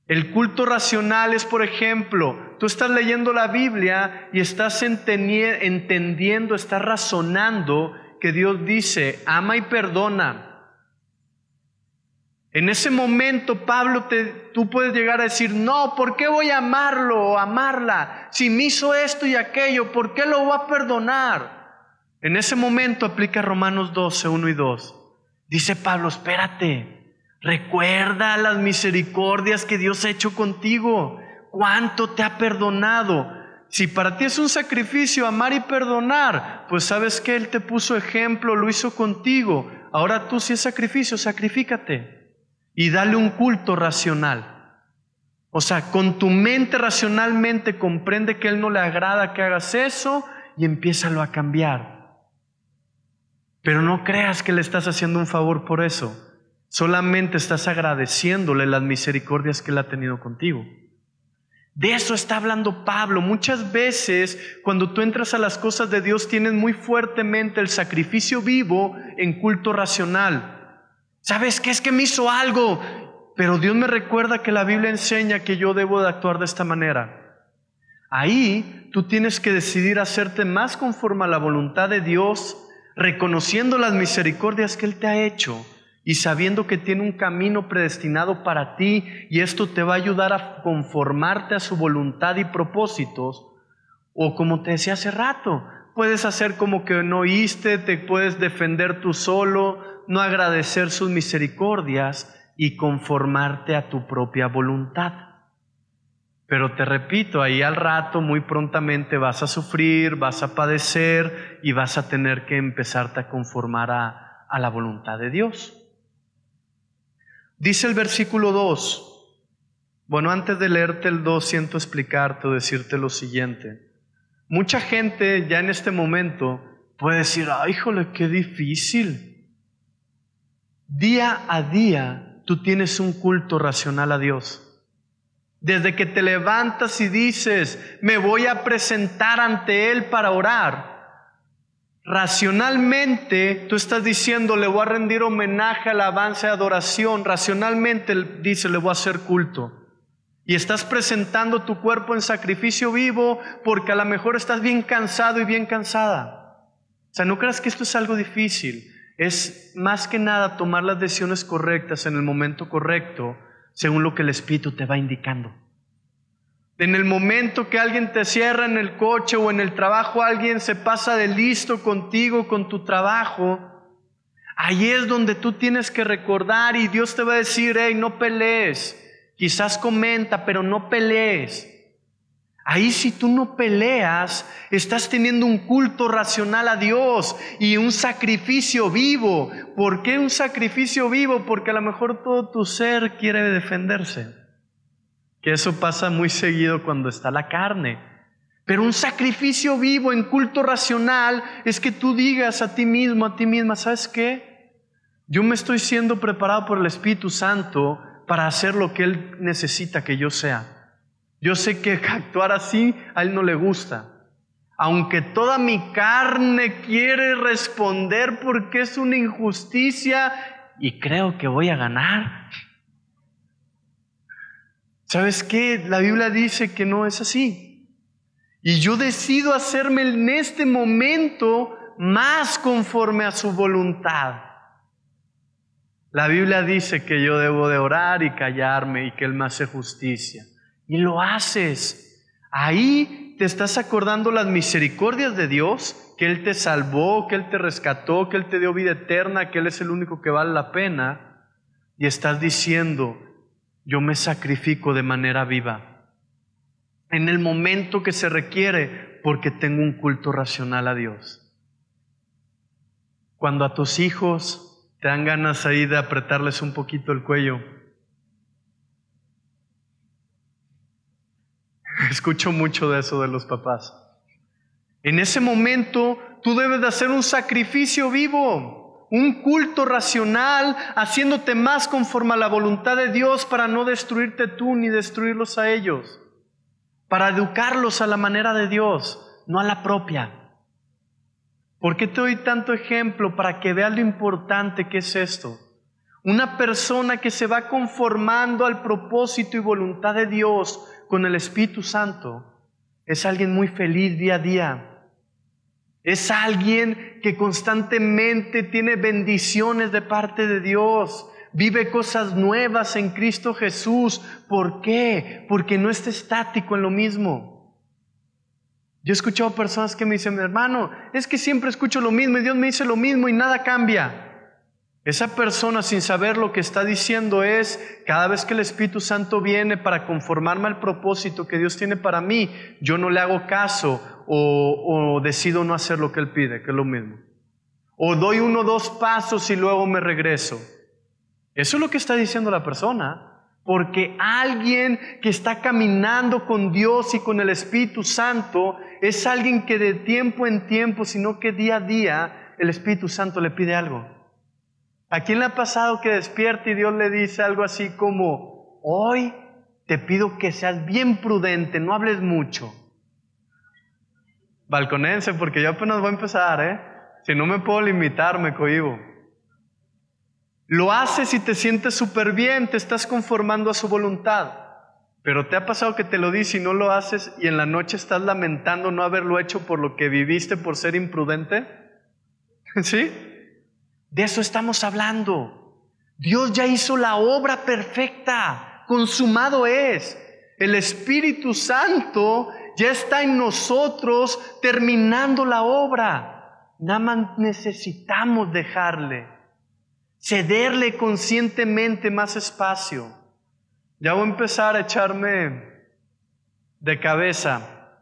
El culto racional es, por ejemplo, tú estás leyendo la Biblia y estás entendiendo, estás razonando que Dios dice, ama y perdona. En ese momento, Pablo, tú puedes llegar a decir, no, ¿por qué voy a amarlo o amarla? Si me hizo esto y aquello, ¿por qué lo voy a perdonar? En ese momento aplica Romanos 12, 1 y 2. Dice Pablo, espérate. Recuerda las misericordias que Dios ha hecho contigo. ¿Cuánto te ha perdonado? Si para ti es un sacrificio amar y perdonar, pues sabes que Él te puso ejemplo, lo hizo contigo. Ahora tú, si es sacrificio, sacrifícate y dale un culto racional. O sea, con tu mente racionalmente comprende que a Él no le agrada que hagas eso y empiézalo a cambiar. Pero no creas que le estás haciendo un favor por eso. Solamente estás agradeciéndole las misericordias que Él ha tenido contigo. De eso está hablando Pablo. Muchas veces cuando tú entras a las cosas de Dios tienes muy fuertemente el sacrificio vivo en culto racional. ¿Sabes qué? Es que me hizo algo, pero Dios me recuerda que la Biblia enseña que yo debo de actuar de esta manera. Ahí tú tienes que decidir hacerte más conforme a la voluntad de Dios, reconociendo las misericordias que Él te ha hecho. y sabiendo que tiene un camino predestinado para ti y esto te va a ayudar a conformarte a su voluntad y propósitos. O como te decía hace rato, puedes hacer como que no oíste, te puedes defender tú solo, no agradecer sus misericordias y conformarte a tu propia voluntad. Pero te repito, ahí al rato, muy prontamente vas a sufrir, vas a padecer y vas a tener que empezarte a conformar a la voluntad de Dios. Dice el versículo 2. Bueno, antes de leerte el 2, siento explicarte o decirte lo siguiente. Mucha gente ya en este momento puede decir, ¡ay, híjole, qué difícil! Día a día tú tienes un culto racional a Dios. Desde que te levantas y dices, me voy a presentar ante Él para orar, racionalmente tú estás diciendo, le voy a rendir homenaje, alabanza y adoración. Racionalmente dice, le voy a hacer culto. Y estás presentando tu cuerpo en sacrificio vivo porque a lo mejor estás bien cansado y bien cansada. O sea, no creas que esto es algo difícil. Es más que nada tomar las decisiones correctas en el momento correcto, según lo que el Espíritu te va indicando. En el momento que alguien te cierra en el coche o en el trabajo, alguien se pasa de listo contigo, con tu trabajo, ahí es donde tú tienes que recordar y Dios te va a decir, hey, no pelees. Quizás comenta, pero no pelees. Ahí si tú no peleas, estás teniendo un culto racional a Dios y un sacrificio vivo. ¿Por qué un sacrificio vivo? Porque a lo mejor todo tu ser quiere defenderse. Que eso pasa muy seguido cuando está la carne. Pero un sacrificio vivo en culto racional es que tú digas a ti mismo, a ti misma, ¿sabes qué? Yo me estoy siendo preparado por el Espíritu Santo para hacer lo que Él necesita que yo sea. Yo sé que actuar así a Él no le gusta. Aunque toda mi carne quiere responder porque es una injusticia y creo que voy a ganar. ¿Sabes qué? La Biblia dice que no es así. Y yo decido hacerme en este momento más conforme a su voluntad. La Biblia dice que yo debo de orar y callarme y que Él me hace justicia. Y lo haces. Ahí te estás acordando las misericordias de Dios, que Él te salvó, que Él te rescató, que Él te dio vida eterna, que Él es el único que vale la pena. Y estás diciendo, yo me sacrifico de manera viva. En el momento que se requiere, porque tengo un culto racional a Dios. Cuando a tus hijos te dan ganas ahí de apretarles un poquito el cuello. Escucho mucho de eso de los papás. En ese momento tú debes de hacer un sacrificio vivo, un culto racional, haciéndote más conforme a la voluntad de Dios para no destruirte tú ni destruirlos a ellos, para educarlos a la manera de Dios, no a la propia. ¿Por qué te doy tanto ejemplo? Para que veas lo importante que es esto. Una persona que se va conformando al propósito y voluntad de Dios con el Espíritu Santo es alguien muy feliz día a día. Es alguien que constantemente tiene bendiciones de parte de Dios. Vive cosas nuevas en Cristo Jesús. ¿Por qué? Porque no está estático en lo mismo. Yo he escuchado personas que me dicen, hermano, es que siempre escucho lo mismo y Dios me dice lo mismo y nada cambia. Esa persona, sin saber lo que está diciendo, es cada vez que el Espíritu Santo viene para conformarme al propósito que Dios tiene para mí, yo no le hago caso o decido no hacer lo que Él pide, que es lo mismo. O doy 1 o 2 pasos y luego me regreso. Eso es lo que está diciendo la persona. Porque alguien que está caminando con Dios y con el Espíritu Santo es alguien que de tiempo en tiempo, sino que día a día, el Espíritu Santo le pide algo. ¿A quién le ha pasado que despierte y Dios le dice algo así como, hoy te pido que seas bien prudente, no hables mucho? Balconense, porque yo apenas voy a empezar, Si no me puedo limitar, me cohíbo. Lo haces y te sientes súper bien, te estás conformando a su voluntad. Pero ¿te ha pasado que te lo dice y no lo haces y en la noche estás lamentando no haberlo hecho por lo que viviste por ser imprudente? ¿Sí? De eso estamos hablando. Dios ya hizo la obra perfecta, consumado es. El Espíritu Santo ya está en nosotros terminando la obra. Nada más necesitamos dejarle, cederle conscientemente más espacio. Ya voy a empezar a echarme de cabeza.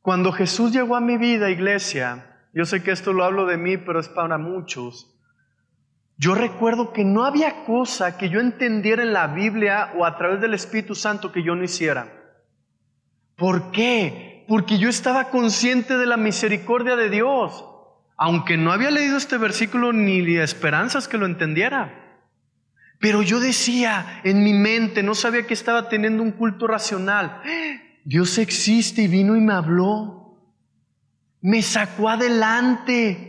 Cuando Jesús llegó a mi vida, iglesia, yo sé que esto lo hablo de mí, pero es para muchos. Yo recuerdo que no había cosa que yo entendiera en la Biblia o a través del Espíritu Santo que yo no hiciera. ¿Por qué? Porque yo estaba consciente de la misericordia de Dios, aunque no había leído este versículo ni esperanzas que lo entendiera. Pero yo decía en mi mente, no sabía que estaba teniendo un culto racional. Dios existe y vino y me habló. Me sacó adelante.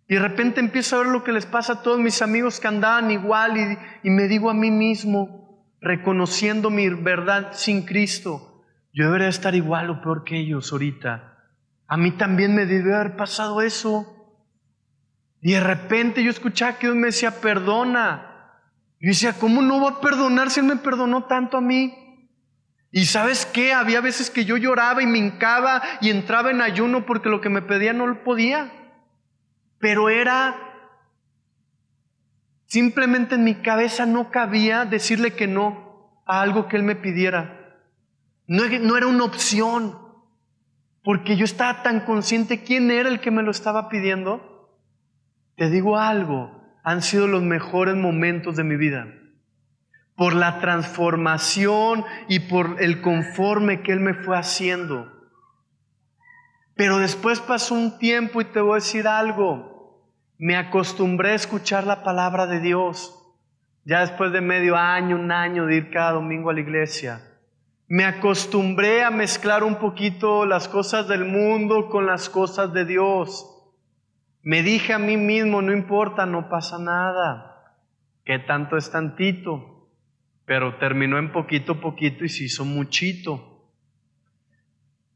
Y de repente empiezo a ver lo que les pasa a todos mis amigos que andaban igual y me digo a mí mismo, reconociendo mi verdad sin Cristo, yo debería estar igual o peor que ellos ahorita. A mí también me debe haber pasado eso. Y de repente yo escuchaba que Dios me decía, perdona. Yo decía, ¿cómo no va a perdonar si Él me perdonó tanto a mí? Y ¿sabes qué? Había veces que yo lloraba y me hincaba y entraba en ayuno porque lo que me pedía no lo podía. Pero simplemente en mi cabeza no cabía decirle que no a algo que Él me pidiera. No era una opción, porque yo estaba tan consciente quién era el que me lo estaba pidiendo. Te digo algo, han sido los mejores momentos de mi vida, por la transformación y por el conforme que Él me fue haciendo. Pero después pasó un tiempo y te voy a decir algo. Me acostumbré a escuchar la palabra de Dios. Ya después de medio año, un año de ir cada domingo a la iglesia, me acostumbré a mezclar un poquito las cosas del mundo con las cosas de Dios. Me dije a mí mismo, no importa, no pasa nada. ¿Qué tanto es tantito? Pero terminó en poquito y se hizo muchito.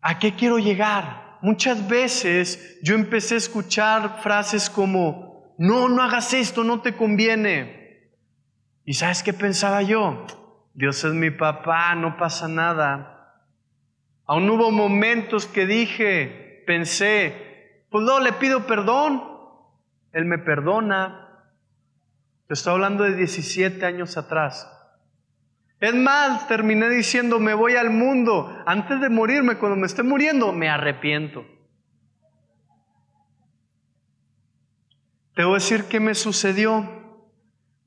¿A qué quiero llegar? Muchas veces yo empecé a escuchar frases como, no hagas esto, no te conviene. ¿Y sabes qué pensaba yo? Dios es mi papá, no pasa nada. Aún hubo momentos que pensé, pues no, le pido perdón, Él me perdona. Te estoy hablando de 17 años atrás. Es más, terminé diciendo, me voy al mundo. Antes de morirme, cuando me esté muriendo, me arrepiento. Te voy a decir qué me sucedió.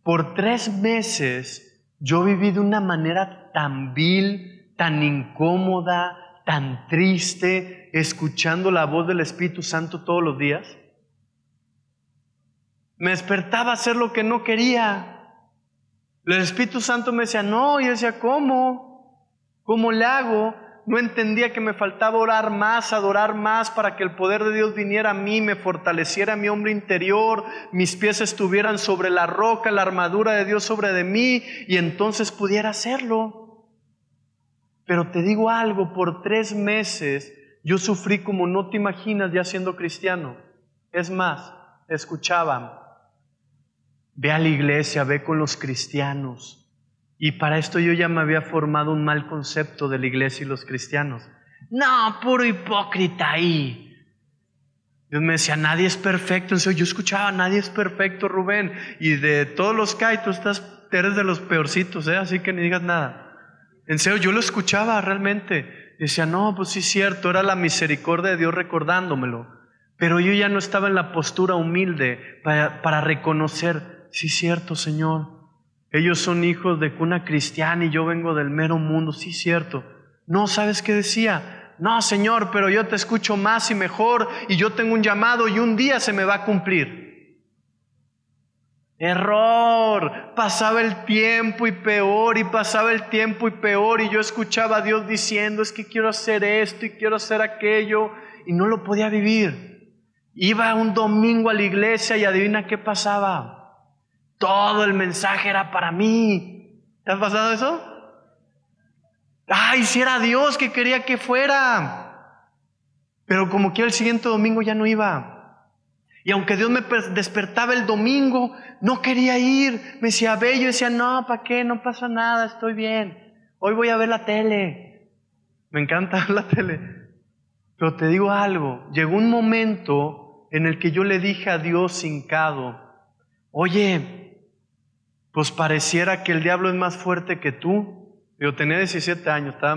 Por 3 meses, yo viví de una manera tan vil, tan incómoda, tan triste, escuchando la voz del Espíritu Santo todos los días. Me despertaba a hacer lo que no quería. El Espíritu Santo me decía, no, y yo decía, ¿cómo? ¿Cómo le hago? No entendía que me faltaba orar más, adorar más para que el poder de Dios viniera a mí, me fortaleciera mi hombre interior, mis pies estuvieran sobre la roca, la armadura de Dios sobre de mí, y entonces pudiera hacerlo. Pero te digo algo, por 3 meses yo sufrí como no te imaginas ya siendo cristiano. Es más, escuchaba, ve a la iglesia, ve con los cristianos. Y para esto yo ya me había formado un mal concepto de la iglesia y los cristianos. No, puro hipócrita ahí. Dios me decía, nadie es perfecto. Entonces yo escuchaba, nadie es perfecto, Rubén. Y de todos los que hay, tú eres de los peorcitos, así que ni digas nada. En serio, yo lo escuchaba realmente. Decía, no, pues sí es cierto, era la misericordia de Dios recordándomelo. Pero yo ya no estaba en la postura humilde para reconocer, sí es cierto, Señor, ellos son hijos de cuna cristiana y yo vengo del mero mundo, sí es cierto. No, ¿sabes qué decía? No, Señor, pero yo te escucho más y mejor y yo tengo un llamado y un día se me va a cumplir. Error. Pasaba el tiempo y peor, y pasaba el tiempo y peor, y yo escuchaba a Dios diciendo, es que quiero hacer esto y quiero hacer aquello, y no lo podía vivir. Iba un domingo a la iglesia y adivina qué pasaba. Todo el mensaje era para mí. ¿Te ha pasado eso? Ay, si era Dios que quería que fuera. Pero como que el siguiente domingo ya no iba. Y aunque Dios me despertaba el domingo, no quería ir. Me decía, ve, yo decía, no, ¿para qué? No pasa nada, estoy bien. Hoy voy a ver la tele. Me encanta ver la tele. Pero te digo algo, llegó un momento en el que yo le dije a Dios hincado, oye, pues pareciera que el diablo es más fuerte que tú. Yo tenía 17 años, estaba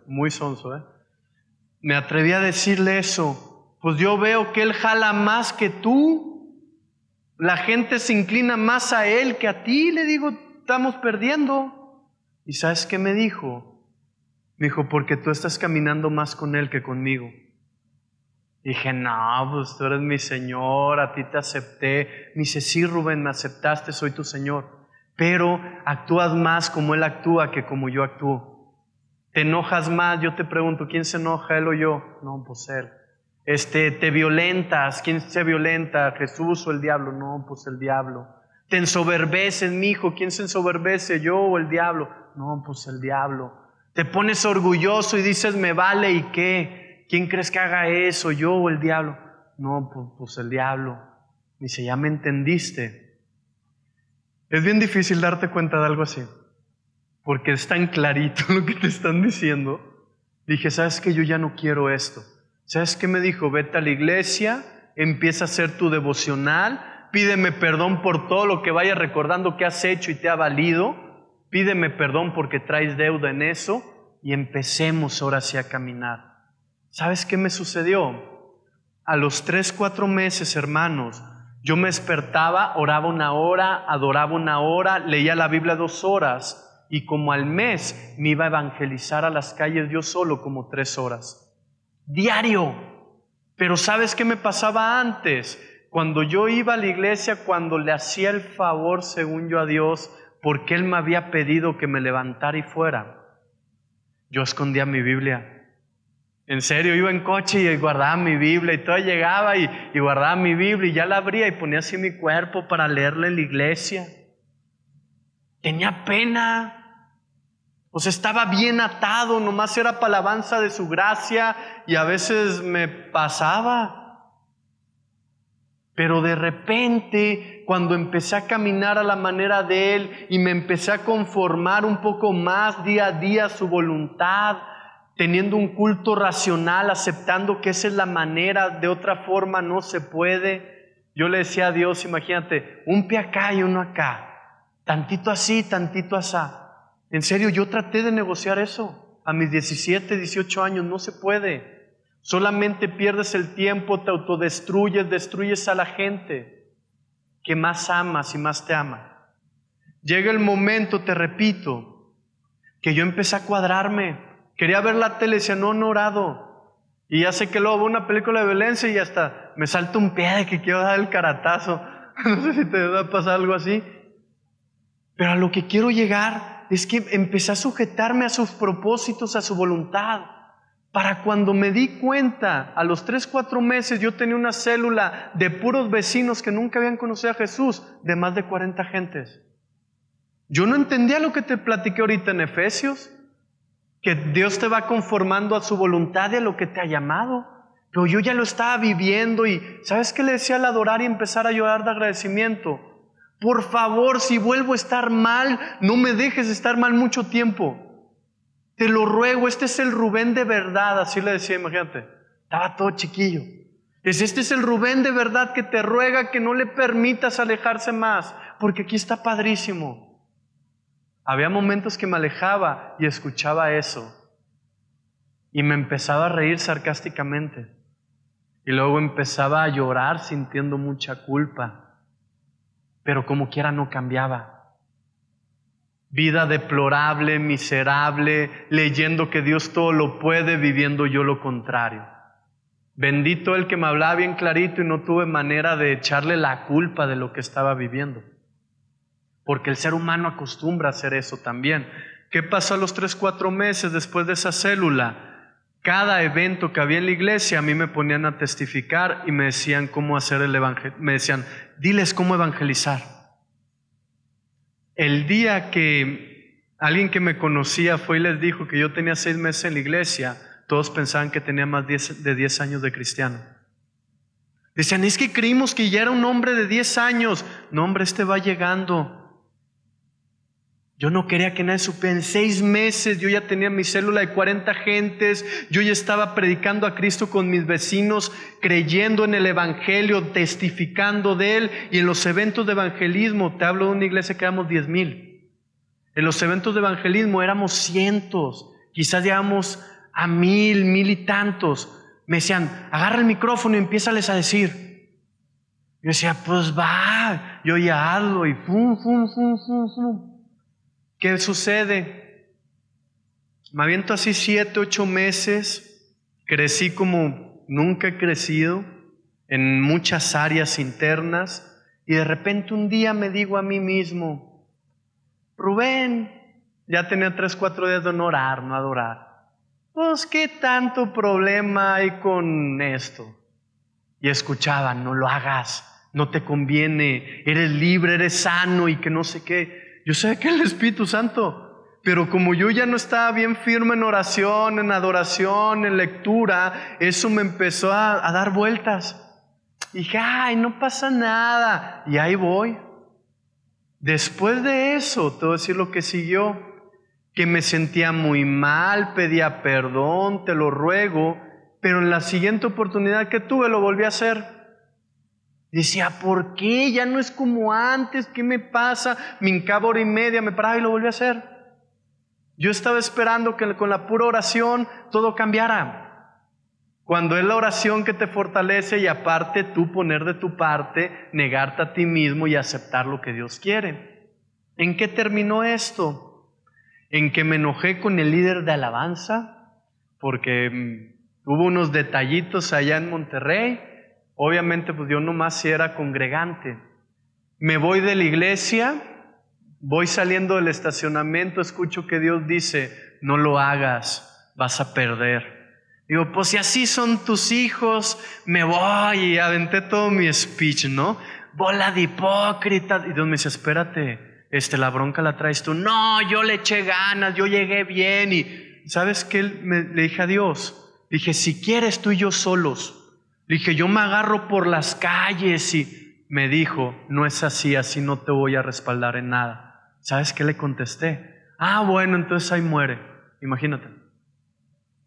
muy sonso, Me atreví a decirle eso. Pues yo veo que él jala más que tú. La gente se inclina más a él que a ti. Le digo, estamos perdiendo. ¿Y sabes qué me dijo? Me dijo, porque tú estás caminando más con él que conmigo. Dije, no, pues tú eres mi Señor, a ti te acepté. Me dice, sí, Rubén, me aceptaste, soy tu Señor. Pero actúas más como Él actúa que como yo actúo. Te enojas más, yo te pregunto, ¿quién se enoja, él o yo? No, pues Él. Te violentas, ¿quién se violenta? ¿Jesús o el diablo? No, pues el diablo. Te ensoberbeces, mijo, ¿quién se ensoberbece, yo o el diablo? No, pues el diablo. Te pones orgulloso y dices, me vale, ¿y qué? ¿Quién crees que haga eso, yo o el diablo? No, pues el diablo. Dice, ya me entendiste. Es bien difícil darte cuenta de algo así, porque es tan clarito lo que te están diciendo. Dije, ¿sabes qué? Yo ya no quiero esto. ¿Sabes qué me dijo? Vete a la iglesia, empieza a hacer tu devocional, pídeme perdón por todo lo que vayas recordando que has hecho y te ha valido, pídeme perdón porque traes deuda en eso y empecemos ahora sí a caminar. ¿Sabes qué me sucedió? A los 3, 4 meses, hermanos, yo me despertaba, oraba 1 hora, adoraba 1 hora, leía la Biblia 2 horas y como al mes me iba a evangelizar a las calles yo solo como 3 horas. Diario. Pero ¿sabes qué me pasaba antes? Cuando yo iba a la iglesia, cuando le hacía el favor, según yo, a Dios, porque Él me había pedido que me levantara y fuera, yo escondía mi Biblia. En serio, iba en coche y guardaba mi Biblia y todo, llegaba y guardaba mi Biblia y ya la abría y ponía así mi cuerpo para leerla en la iglesia. Tenía pena. O sea, estaba bien atado, nomás era para alabanza de su gracia y a veces me pasaba. Pero de repente, cuando empecé a caminar a la manera de Él y me empecé a conformar un poco más día a día a su voluntad, teniendo un culto racional, aceptando que esa es la manera, de otra forma no se puede. Yo le decía a Dios, imagínate, un pie acá y uno acá, tantito así, tantito asá. En serio, yo traté de negociar eso. A mis 17, 18 años no se puede. Solamente pierdes el tiempo, te autodestruyes, destruyes a la gente que más amas y más te ama. Llega el momento, te repito, que yo empecé a cuadrarme. Quería ver la tele, decía, no he orado. Y ya sé que luego veo una película de violencia y hasta me salta un pie de que quiero dar el caratazo. No sé si te va a pasar algo así. Pero a lo que quiero llegar es que empecé a sujetarme a sus propósitos, a su voluntad. Para cuando me di cuenta, a los 3, 4 meses, yo tenía una célula de puros vecinos que nunca habían conocido a Jesús, de más de 40 gentes. Yo no entendía lo que te platiqué ahorita en Efesios, que Dios te va conformando a su voluntad y a lo que te ha llamado. Pero yo ya lo estaba viviendo y ¿sabes qué le decía al adorar y empezar a llorar de agradecimiento? Por favor, si vuelvo a estar mal, no me dejes estar mal mucho tiempo. Te lo ruego, este es el Rubén de verdad, así le decía, imagínate. Estaba todo chiquillo. Este es el Rubén de verdad que te ruega que no le permitas alejarse más, porque aquí está padrísimo. Había momentos que me alejaba y escuchaba eso. Y me empezaba a reír sarcásticamente. Y luego empezaba a llorar sintiendo mucha culpa. Pero como quiera no cambiaba. Vida deplorable, miserable, leyendo que Dios todo lo puede, viviendo yo lo contrario. Bendito el que me hablaba bien clarito y no tuve manera de echarle la culpa de lo que estaba viviendo. Porque el ser humano acostumbra a hacer eso también. ¿Qué pasó a los 3, 4 meses después de esa célula? Cada evento que había en la iglesia a mí me ponían a testificar y me decían cómo hacer el evangelio. Me decían, diles cómo evangelizar. El día que alguien que me conocía fue y les dijo que yo tenía 6 meses en la iglesia, todos pensaban que tenía más de 10 años de cristiano. Decían, es que creímos que ya era un hombre de 10 años. No, hombre, este va llegando. Yo no quería que nadie supiera. En 6 meses yo ya tenía mi célula de 40 gentes. Yo ya estaba predicando a Cristo con mis vecinos, creyendo en el Evangelio, testificando de Él. Y en los eventos de evangelismo, te hablo de una iglesia que éramos 10,000. En los eventos de evangelismo éramos cientos. Quizás llegamos a 1,000, 1,000 y tantos. Me decían, agarra el micrófono y empiézales a decir. Yo decía, pues va. Yo ya hazlo y fum, fum, fum, fum, fum. ¿Qué sucede? Me aviento así 7, 8 meses, crecí como nunca he crecido en muchas áreas internas y de repente un día me digo a mí mismo, Rubén, ya tenía 3, 4 días de no orar, no adorar. Pues qué tanto problema hay con esto. Y escuchaba, no lo hagas, no te conviene, eres libre, eres sano y que no sé qué. Yo sé que el Espíritu Santo, pero como yo ya no estaba bien firme en oración, en adoración, en lectura, eso me empezó a dar vueltas. Y dije, ay, no pasa nada. Y ahí voy. Después de eso, te voy a decir lo que siguió, que me sentía muy mal, pedía perdón, te lo ruego, pero en la siguiente oportunidad que tuve lo volví a hacer. Decía, ¿por qué? Ya no es como antes, ¿qué me pasa? Me hincaba 1:30, me paraba y lo volví a hacer. Yo estaba esperando que con la pura oración todo cambiara. Cuando es la oración que te fortalece y aparte tú poner de tu parte, negarte a ti mismo y aceptar lo que Dios quiere. ¿En qué terminó esto? En que me enojé con el líder de alabanza porque hubo unos detallitos allá en Monterrey. Obviamente pues yo nomás era congregante. Me voy de la iglesia, voy saliendo del estacionamiento, escucho que Dios dice, no lo hagas, vas a perder. Digo, pues si así son tus hijos, me voy, y aventé todo mi speech, ¿no? Bola de hipócritas. Y Dios me dice, espérate, la bronca la traes tú. No, yo le eché ganas, yo llegué bien. Y ¿sabes qué? Le dije a Dios, dije, si quieres tú y yo solos. Le dije, yo me agarro por las calles y me dijo, no es así, así no te voy a respaldar en nada. ¿Sabes qué le contesté? Ah, bueno, entonces ahí muere. Imagínate.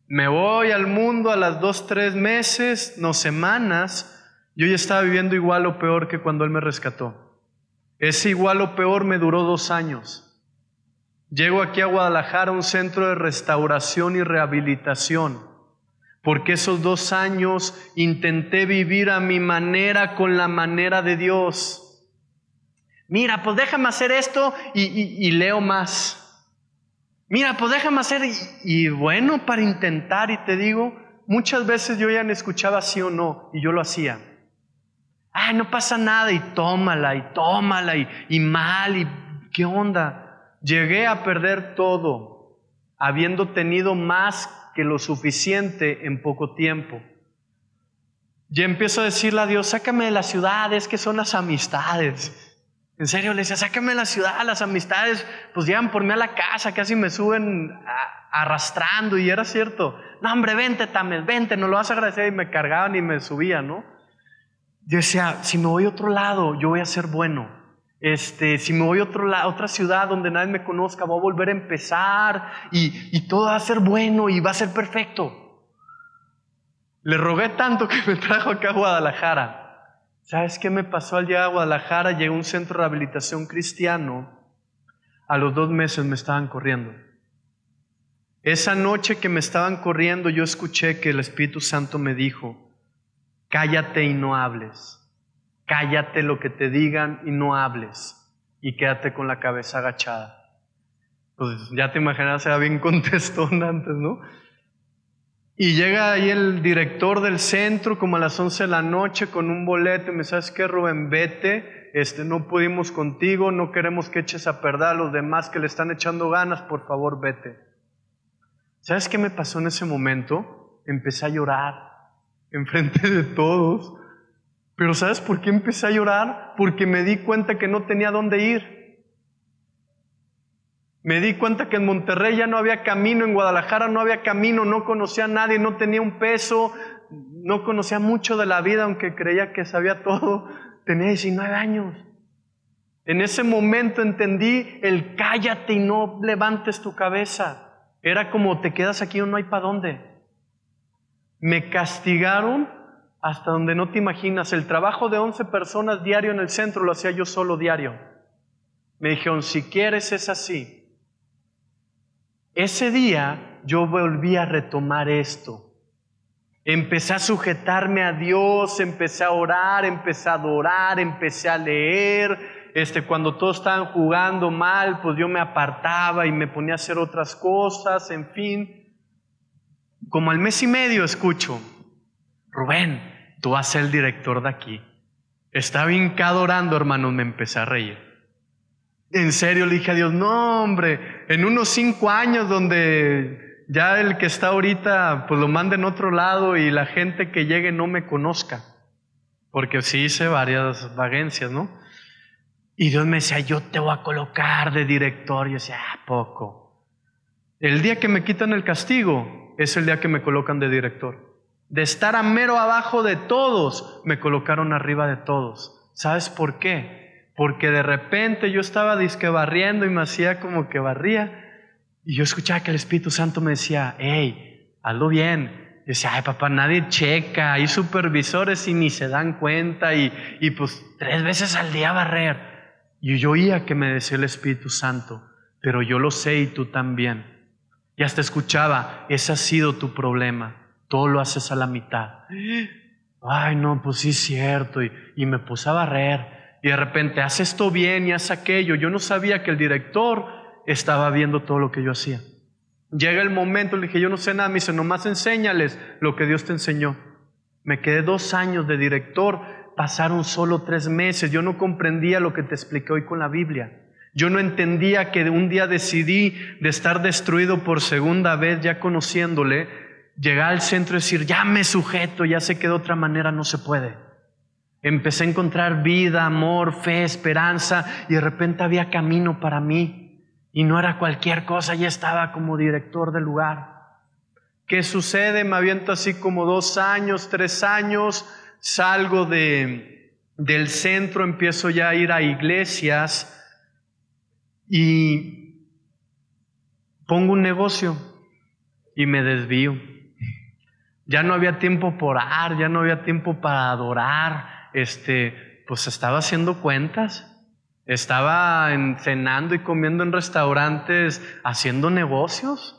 Me voy al mundo a las 2, 3 meses, no semanas, yo ya estaba viviendo igual o peor que cuando Él me rescató. Ese igual o peor me duró 2 años. Llego aquí a Guadalajara, un centro de restauración y rehabilitación. Porque esos 2 años intenté vivir a mi manera con la manera de Dios. Mira, pues déjame hacer esto y leo más. Mira, pues déjame hacer y bueno, para intentar, y te digo, muchas veces yo ya no escuchaba sí o no y yo lo hacía. Ay, no pasa nada y tómala y mal y ¿qué onda? Llegué a perder todo, habiendo tenido más que lo suficiente en poco tiempo. Ya empiezo a decirle a Dios, sácame de la ciudad, es que son las amistades. En serio, le decía, sácame de la ciudad, las amistades pues llegan por mí a la casa, casi me suben arrastrando, y era cierto. No, hombre, vente, Tamel, vente, no lo vas a agradecer, y me cargaban y me subían, ¿no? Yo decía, si me voy a otro lado, yo voy a ser bueno. Si me voy a otra ciudad donde nadie me conozca, voy a volver a empezar y todo va a ser bueno y va a ser perfecto. Le rogué tanto que me trajo acá a Guadalajara. ¿Sabes qué me pasó al llegar a Guadalajara? Llegué a un centro de rehabilitación cristiano. A los 2 meses me estaban corriendo. Esa noche que me estaban corriendo, yo escuché que el Espíritu Santo me dijo, cállate y no hables. Cállate lo que te digan y no hables. Y quédate con la cabeza agachada. Pues ya te imaginas, era bien contestón antes, ¿no? Y llega ahí el director del centro como a las 11 de la noche con un boleto y me dice, ¿sabes qué, Rubén? Vete, no pudimos contigo, no queremos que eches a perder a los demás que le están echando ganas, por favor, vete. ¿Sabes qué me pasó en ese momento? Empecé a llorar enfrente de todos. Pero ¿sabes por qué empecé a llorar? Porque me di cuenta que no tenía dónde ir. Me di cuenta que en Monterrey ya no había camino, en Guadalajara no había camino, no conocía a nadie, no tenía un peso, no conocía mucho de la vida, aunque creía que sabía todo. Tenía 19 años. En ese momento entendí el cállate y no levantes tu cabeza. Era como te quedas aquí o no hay para dónde. Me castigaron hasta donde no te imaginas. El trabajo de 11 personas diario en el centro lo hacía yo solo diario. Me dijeron, si quieres es así. Ese día yo volví a retomar esto. Empecé a sujetarme a Dios, empecé a orar, empecé a adorar, empecé a leer. Cuando todos estaban jugando mal, pues yo me apartaba y me ponía a hacer otras cosas, en fin. Como al mes y medio escucho, Rubén, tú vas a ser el director de aquí. Estaba hincado orando, hermanos, me empecé a reír. En serio le dije a Dios, no hombre, en unos 5 años donde ya el que está ahorita pues lo manden a otro lado y la gente que llegue no me conozca. Porque sí hice varias vagencias, ¿no? Y Dios me decía, yo te voy a colocar de director. Y yo decía, ¿a poco? El día que me quitan el castigo es el día que me colocan de director. De estar a mero abajo de todos, me colocaron arriba de todos. ¿Sabes por qué? Porque de repente yo estaba disque barriendo y me hacía como que barría. Y yo escuchaba que el Espíritu Santo me decía, hey, hazlo bien. Y decía, ay papá, nadie checa, hay supervisores y ni se dan cuenta. Y pues 3 veces al día barrer. Y yo oía que me decía el Espíritu Santo, pero yo lo sé y tú también. Y hasta escuchaba, ese ha sido tu problema, todo lo haces a la mitad. Ay no, pues sí es cierto. Y me puse a barrer. Y de repente, haz esto bien y haz aquello. Yo no sabía que el director estaba viendo todo lo que yo hacía. Llega el momento, le dije, yo no sé nada. Me dice, nomás enséñales lo que Dios te enseñó. Me quedé 2 años de director. Pasaron solo 3 meses. Yo no comprendía lo que te expliqué hoy con la Biblia. Yo no entendía que un día decidí de estar destruido por segunda vez, ya conociéndole, llegar al centro y decir, ya me sujeto, ya sé que de otra manera no se puede. Empecé a encontrar vida, amor, fe, esperanza, y de repente había camino para mí. Y no era cualquier cosa, ya estaba como director del lugar. ¿Qué sucede? Me aviento así como 2 años, 3 años, salgo del centro, empiezo ya a ir a iglesias y pongo un negocio y me desvío. Ya no había tiempo por orar, ya no había tiempo para adorar. Pues estaba haciendo cuentas, estaba cenando y comiendo en restaurantes, haciendo negocios.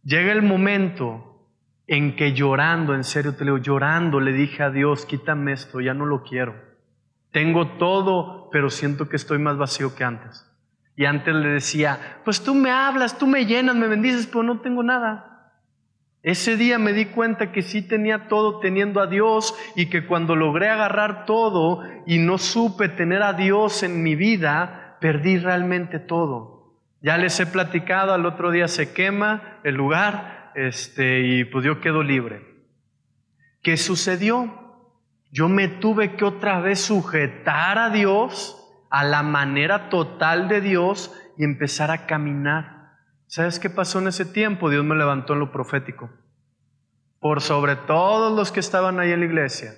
Llega el momento en que llorando, en serio te digo, llorando le dije a Dios, quítame esto, ya no lo quiero. Tengo todo, pero siento que estoy más vacío que antes. Y antes le decía, pues tú me hablas, tú me llenas, me bendices, pero no tengo nada. Ese día me di cuenta que sí tenía todo teniendo a Dios y que cuando logré agarrar todo y no supe tener a Dios en mi vida, perdí realmente todo. Ya les he platicado, al otro día se quema el lugar, y pues yo quedo libre. ¿Qué sucedió? Yo me tuve que otra vez sujetar a Dios, a la manera total de Dios y empezar a caminar. ¿Sabes qué pasó en ese tiempo? Dios me levantó en lo profético. Por sobre todos los que estaban ahí en la iglesia.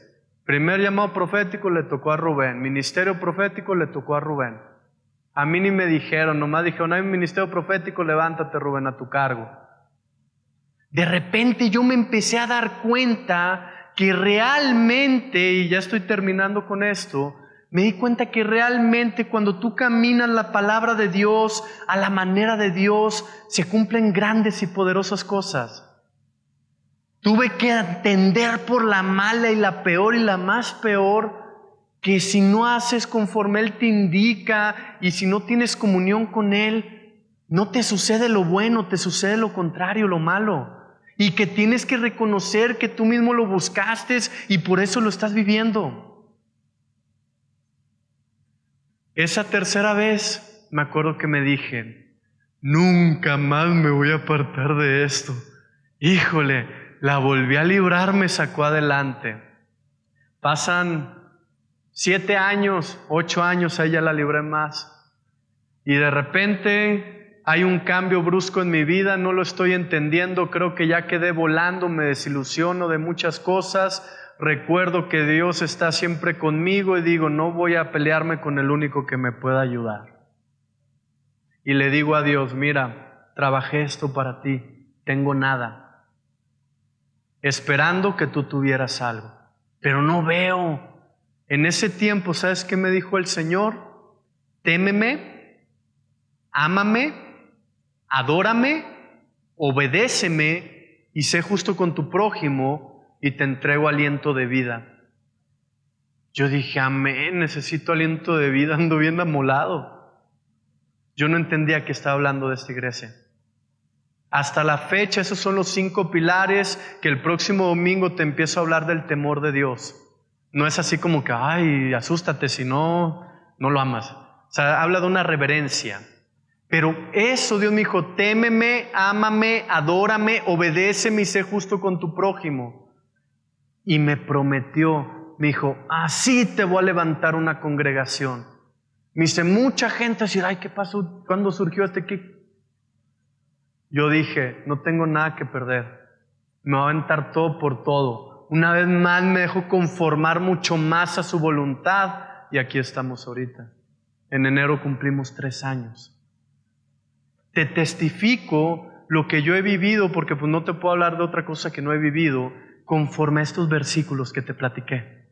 Primer llamado profético le tocó a Rubén. Ministerio profético le tocó a Rubén. A mí ni me dijeron, nomás dijeron, hay un ministerio profético, levántate Rubén a tu cargo. De repente yo me empecé a dar cuenta que realmente, y ya estoy terminando con esto, me di cuenta que realmente cuando tú caminas la palabra de Dios a la manera de Dios, se cumplen grandes y poderosas cosas. Tuve que entender por la mala y la peor y la más peor, que si no haces conforme Él te indica y si no tienes comunión con Él, no te sucede lo bueno, te sucede lo contrario, lo malo. Y que tienes que reconocer que tú mismo lo buscaste y por eso lo estás viviendo. Esa tercera vez me acuerdo que me dije, nunca más me voy a apartar de esto. Híjole, la volví a librar, me sacó adelante. Pasan 7 años, 8 años, ahí ya la libré más. Y de repente Hay un cambio brusco en mi vida, no lo estoy entendiendo, creo que ya quedé volando, me desilusiono de muchas cosas. Recuerdo que Dios está siempre conmigo y digo, no voy a pelearme con el único que me pueda ayudar. Y le digo a Dios, mira, trabajé esto para ti, tengo nada, esperando que tú tuvieras algo, pero no veo. En ese tiempo, ¿sabes qué me dijo el Señor? Témeme, ámame, adórame, obedéceme y sé justo con tu prójimo y te entrego aliento de vida. Yo dije, amén, necesito aliento de vida, ando bien amolado. Yo no entendía que estaba hablando de esta iglesia. Hasta la fecha, esos son los 5 pilares que el próximo domingo te empiezo a hablar del temor de Dios. No es así como que, ay, asústate si no lo amas. O sea, habla de una reverencia. Pero eso, Dios me dijo, témeme, ámame, adórame, obedéceme y sé justo con tu prójimo. Y me prometió, me dijo, así te voy a levantar una congregación. Me dice, mucha gente dice, ay, ¿qué pasó? ¿Cuándo surgió qué? Yo dije, no tengo nada que perder. Me voy a aventar todo por todo. Una vez más me dejo conformar mucho más a su voluntad y aquí estamos ahorita. En enero cumplimos 3 años. Te testifico lo que yo he vivido, porque pues no te puedo hablar de otra cosa que no he vivido, conforme a estos versículos que te platiqué.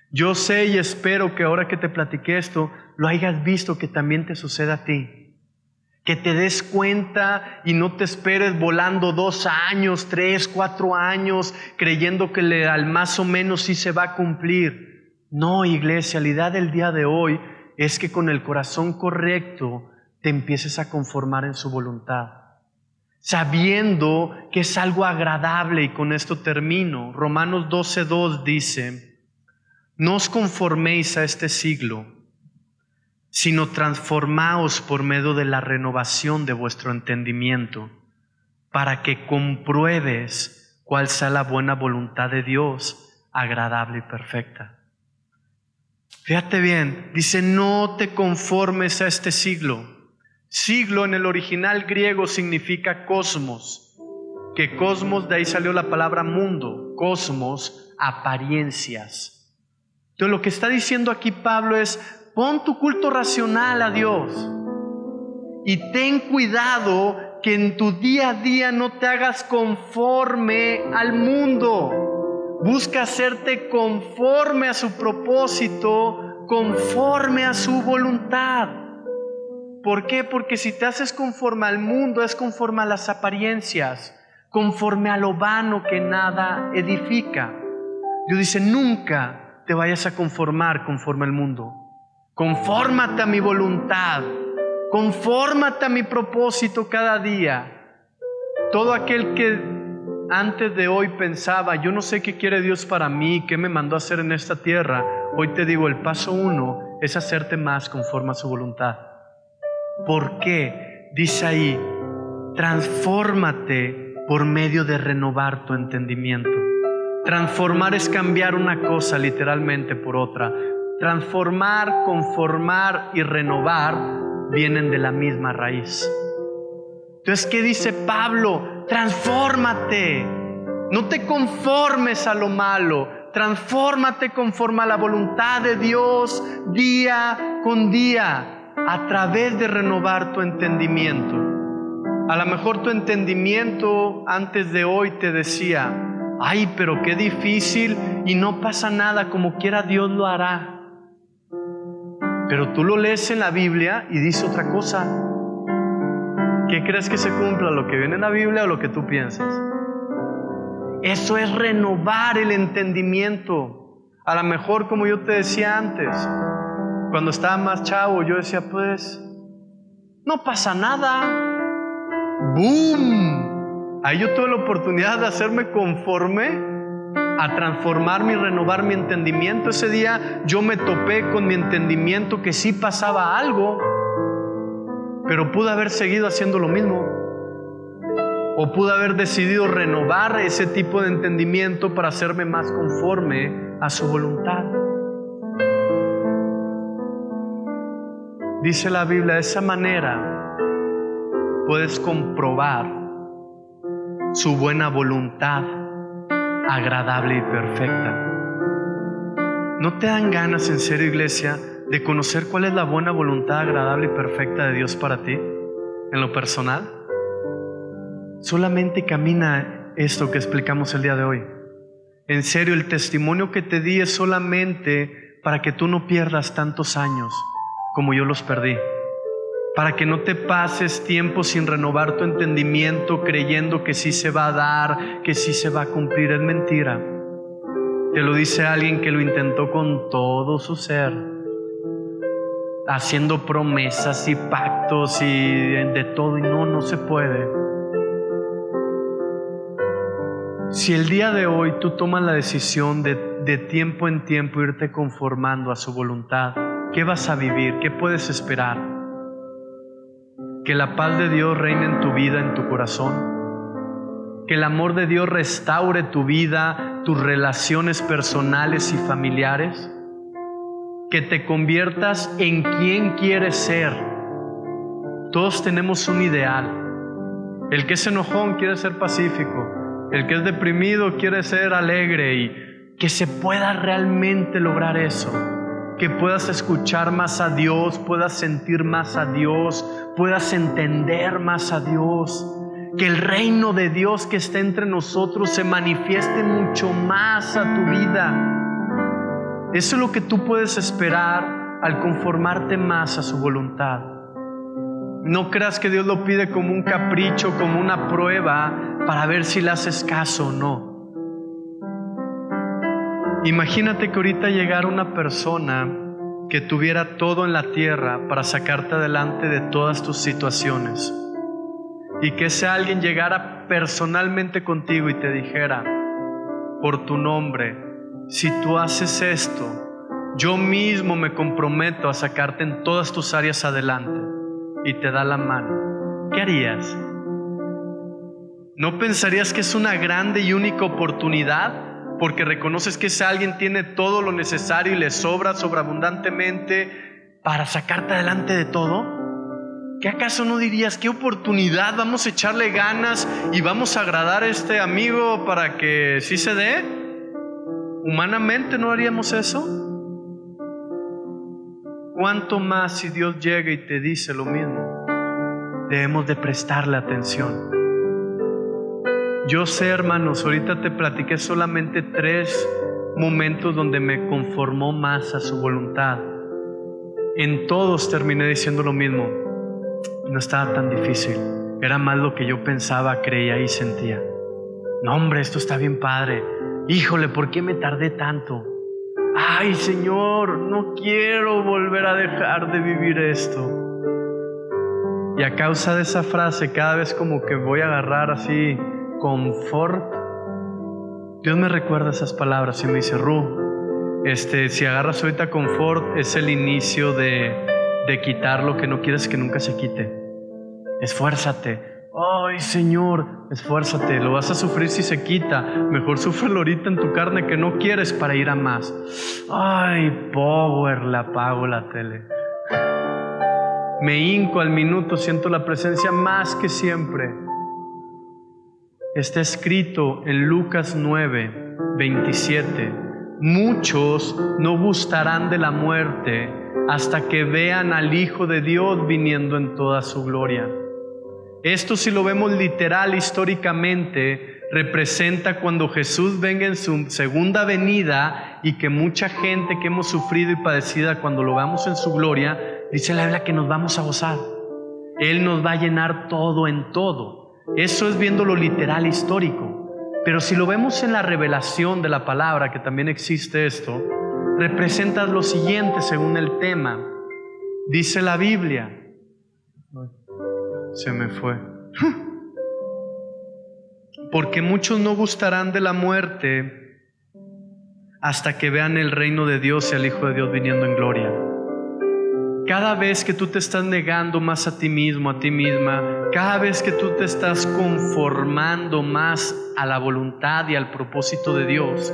Yo sé y espero que ahora que te platiqué esto, lo hayas visto que también te suceda a ti. Que te des cuenta y no te esperes volando 2 años, 3, 4 años, creyendo que al más o menos sí se va a cumplir. No, iglesia, la idea del día de hoy es que con el corazón correcto te empieces a conformar en su voluntad, sabiendo que es algo agradable. Y con esto termino. Romanos 12:2 dice, no os conforméis a este siglo, sino transformaos por medio de la renovación de vuestro entendimiento, para que compruebes cuál sea la buena voluntad de Dios, agradable y perfecta. Fíjate bien, dice, no te conformes a este siglo. Siglo en el original griego significa cosmos, que cosmos, de ahí salió la palabra mundo, cosmos, apariencias. Entonces lo que está diciendo aquí Pablo es, pon tu culto racional a Dios y ten cuidado que en tu día a día no te hagas conforme al mundo. Busca hacerte conforme a su propósito, conforme a su voluntad. ¿Por qué? Porque si te haces conforme al mundo, es conforme a las apariencias, conforme a lo vano que nada edifica. Dios dice, nunca te vayas a conformar conforme al mundo. Confórmate a mi voluntad, confórmate a mi propósito cada día. Todo aquel que antes de hoy pensaba, yo no sé qué quiere Dios para mí, qué me mandó a hacer en esta tierra, hoy te digo, el paso 1 es hacerte más conforme a su voluntad. ¿Por qué? Dice ahí, transfórmate por medio de renovar tu entendimiento. Transformar es cambiar una cosa literalmente por otra. Transformar, conformar y renovar vienen de la misma raíz. Entonces, ¿qué dice Pablo? Transfórmate. No te conformes a lo malo. Transfórmate conforme a la voluntad de Dios día con día, a través de renovar tu entendimiento. A lo mejor tu entendimiento antes de hoy te decía, ay, pero qué difícil y no pasa nada, como quiera Dios lo hará. Pero tú lo lees en la Biblia y dice otra cosa. ¿Qué crees que se cumpla? ¿Lo que viene en la Biblia o lo que tú piensas? Eso es renovar el entendimiento. A lo mejor, como yo te decía antes, cuando estaba más chavo, yo decía, pues, no pasa nada. ¡Boom! Ahí yo tuve la oportunidad de hacerme conforme a transformarme y renovar mi entendimiento. Ese día yo me topé con mi entendimiento que sí pasaba algo, pero pude haber seguido haciendo lo mismo. O pude haber decidido renovar ese tipo de entendimiento para hacerme más conforme a su voluntad. Dice la Biblia, de esa manera puedes comprobar su buena voluntad, agradable y perfecta. ¿No te dan ganas, en serio, iglesia, de conocer cuál es la buena voluntad, agradable y perfecta de Dios para ti, en lo personal? Solamente camina esto que explicamos el día de hoy. En serio, el testimonio que te di es solamente para que tú no pierdas tantos años como yo los perdí. Para que no te pases tiempo sin renovar tu entendimiento creyendo que sí se va a dar, que sí se va a cumplir. Es mentira. Te lo dice alguien que lo intentó con todo su ser, haciendo promesas y pactos y de todo, y no se puede. Si el día de hoy tú tomas la decisión de tiempo en tiempo irte conformando a su voluntad, ¿qué vas a vivir? ¿Qué puedes esperar? Que la paz de Dios reine en tu vida, en tu corazón. Que el amor de Dios restaure tu vida, tus relaciones personales y familiares. Que te conviertas en quien quieres ser. Todos tenemos un ideal. El que es enojón quiere ser pacífico. El que es deprimido quiere ser alegre, y que se pueda realmente lograr eso. Que puedas escuchar más a Dios, puedas sentir más a Dios, puedas entender más a Dios. Que el reino de Dios que está entre nosotros se manifieste mucho más a tu vida. Eso es lo que tú puedes esperar al conformarte más a su voluntad. No creas que Dios lo pide como un capricho, como una prueba para ver si le haces caso o no. Imagínate que ahorita llegara una persona que tuviera todo en la tierra para sacarte adelante de todas tus situaciones, y que ese alguien llegara personalmente contigo y te dijera, por tu nombre, si tú haces esto, yo mismo me comprometo a sacarte en todas tus áreas adelante, y te da la mano. ¿Qué harías? ¿No pensarías que es una grande y única oportunidad? Porque reconoces que ese alguien tiene todo lo necesario y le sobra sobreabundantemente para sacarte adelante de todo. ¿Qué acaso no dirías, qué oportunidad, vamos a echarle ganas y vamos a agradar a este amigo para que sí se dé? ¿Humanamente no haríamos eso? ¿Cuánto más si Dios llega y te dice lo mismo? Debemos de prestarle atención. Yo sé, hermanos, ahorita te platiqué solamente 3 momentos donde me conformó más a su voluntad. En todos terminé diciendo lo mismo. No estaba tan difícil. Era más lo que yo pensaba, creía y sentía. No, hombre, esto está bien padre. Híjole, ¿por qué me tardé tanto? Ay, Señor, no quiero volver a dejar de vivir esto. Y a causa de esa frase, cada vez como que voy a agarrar así confort, Dios me recuerda esas palabras y me dice, si agarras ahorita confort, es el inicio de quitar lo que no quieres que nunca se quite. Esfuérzate. Ay, Señor, esfuérzate. Lo vas a sufrir si se quita. Mejor súfrelo ahorita en tu carne que no quieres para ir a más. Ay, power, le apago la tele. Me hinco al minuto, siento la presencia más que siempre. Está escrito en Lucas 9:27. Muchos no gustarán de la muerte hasta que vean al Hijo de Dios viniendo en toda su gloria. Esto, si lo vemos literal históricamente, representa cuando Jesús venga en su segunda venida, y que mucha gente que hemos sufrido y padecido, cuando lo veamos en su gloria, dice la Biblia que nos vamos a gozar. Él nos va a llenar todo en todo. Eso es viendo lo literal histórico. Pero si lo vemos en la revelación de la palabra, que también existe esto, representa lo siguiente según el tema. Dice la Biblia, se me fue, porque muchos no gustarán de la muerte hasta que vean el reino de Dios y al Hijo de Dios viniendo en gloria. Cada vez que tú te estás negando más a ti mismo, a ti misma, cada vez que tú te estás conformando más a la voluntad y al propósito de Dios,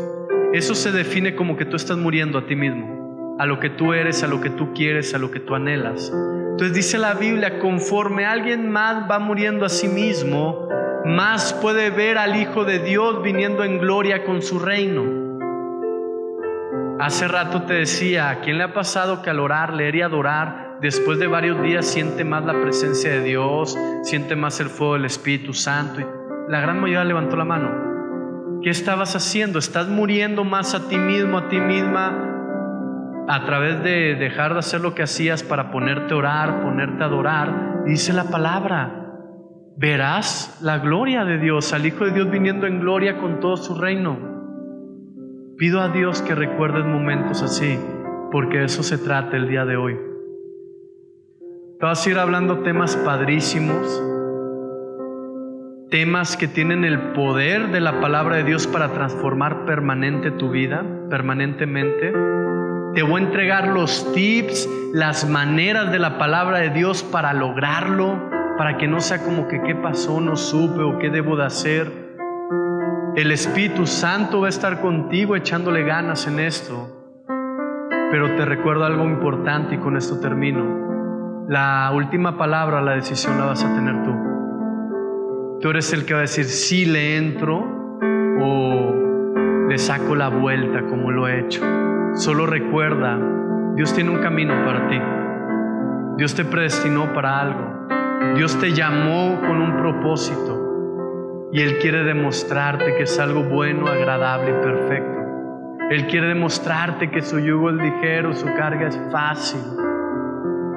eso se define como que tú estás muriendo a ti mismo, a lo que tú eres, a lo que tú quieres, a lo que tú anhelas. Entonces dice la Biblia, conforme alguien más va muriendo a sí mismo, más puede ver al Hijo de Dios viniendo en gloria con su reino. Hace rato te decía, ¿a quién le ha pasado que al orar, leer y adorar, después de varios días siente más la presencia de Dios, siente más el fuego del Espíritu Santo? Y la gran mayoría levantó la mano. ¿Qué estabas haciendo? ¿Estás muriendo más a ti mismo, a ti misma, a través de dejar de hacer lo que hacías para ponerte a orar, ponerte a adorar? Dice la palabra, verás la gloria de Dios, al Hijo de Dios viniendo en gloria con todo su reino. Pido a Dios que recuerdes momentos así, porque de eso se trata el día de hoy. Te vas a ir hablando temas padrísimos, temas que tienen el poder de la palabra de Dios para transformar permanentemente tu vida. Te voy a entregar los tips, las maneras de la palabra de Dios para lograrlo, para que no sea como que qué pasó, no supe o qué debo de hacer. El Espíritu Santo va a estar contigo echándole ganas en esto. Pero te recuerdo algo importante y con esto termino. La última palabra, la decisión la vas a tener tú. Tú eres el que va a decir sí le entro o le saco la vuelta como lo he hecho. Solo recuerda, Dios tiene un camino para ti. Dios te predestinó para algo. Dios te llamó con un propósito y Él quiere demostrarte que es algo bueno, agradable y perfecto. Él quiere demostrarte que su yugo es ligero, su carga es fácil.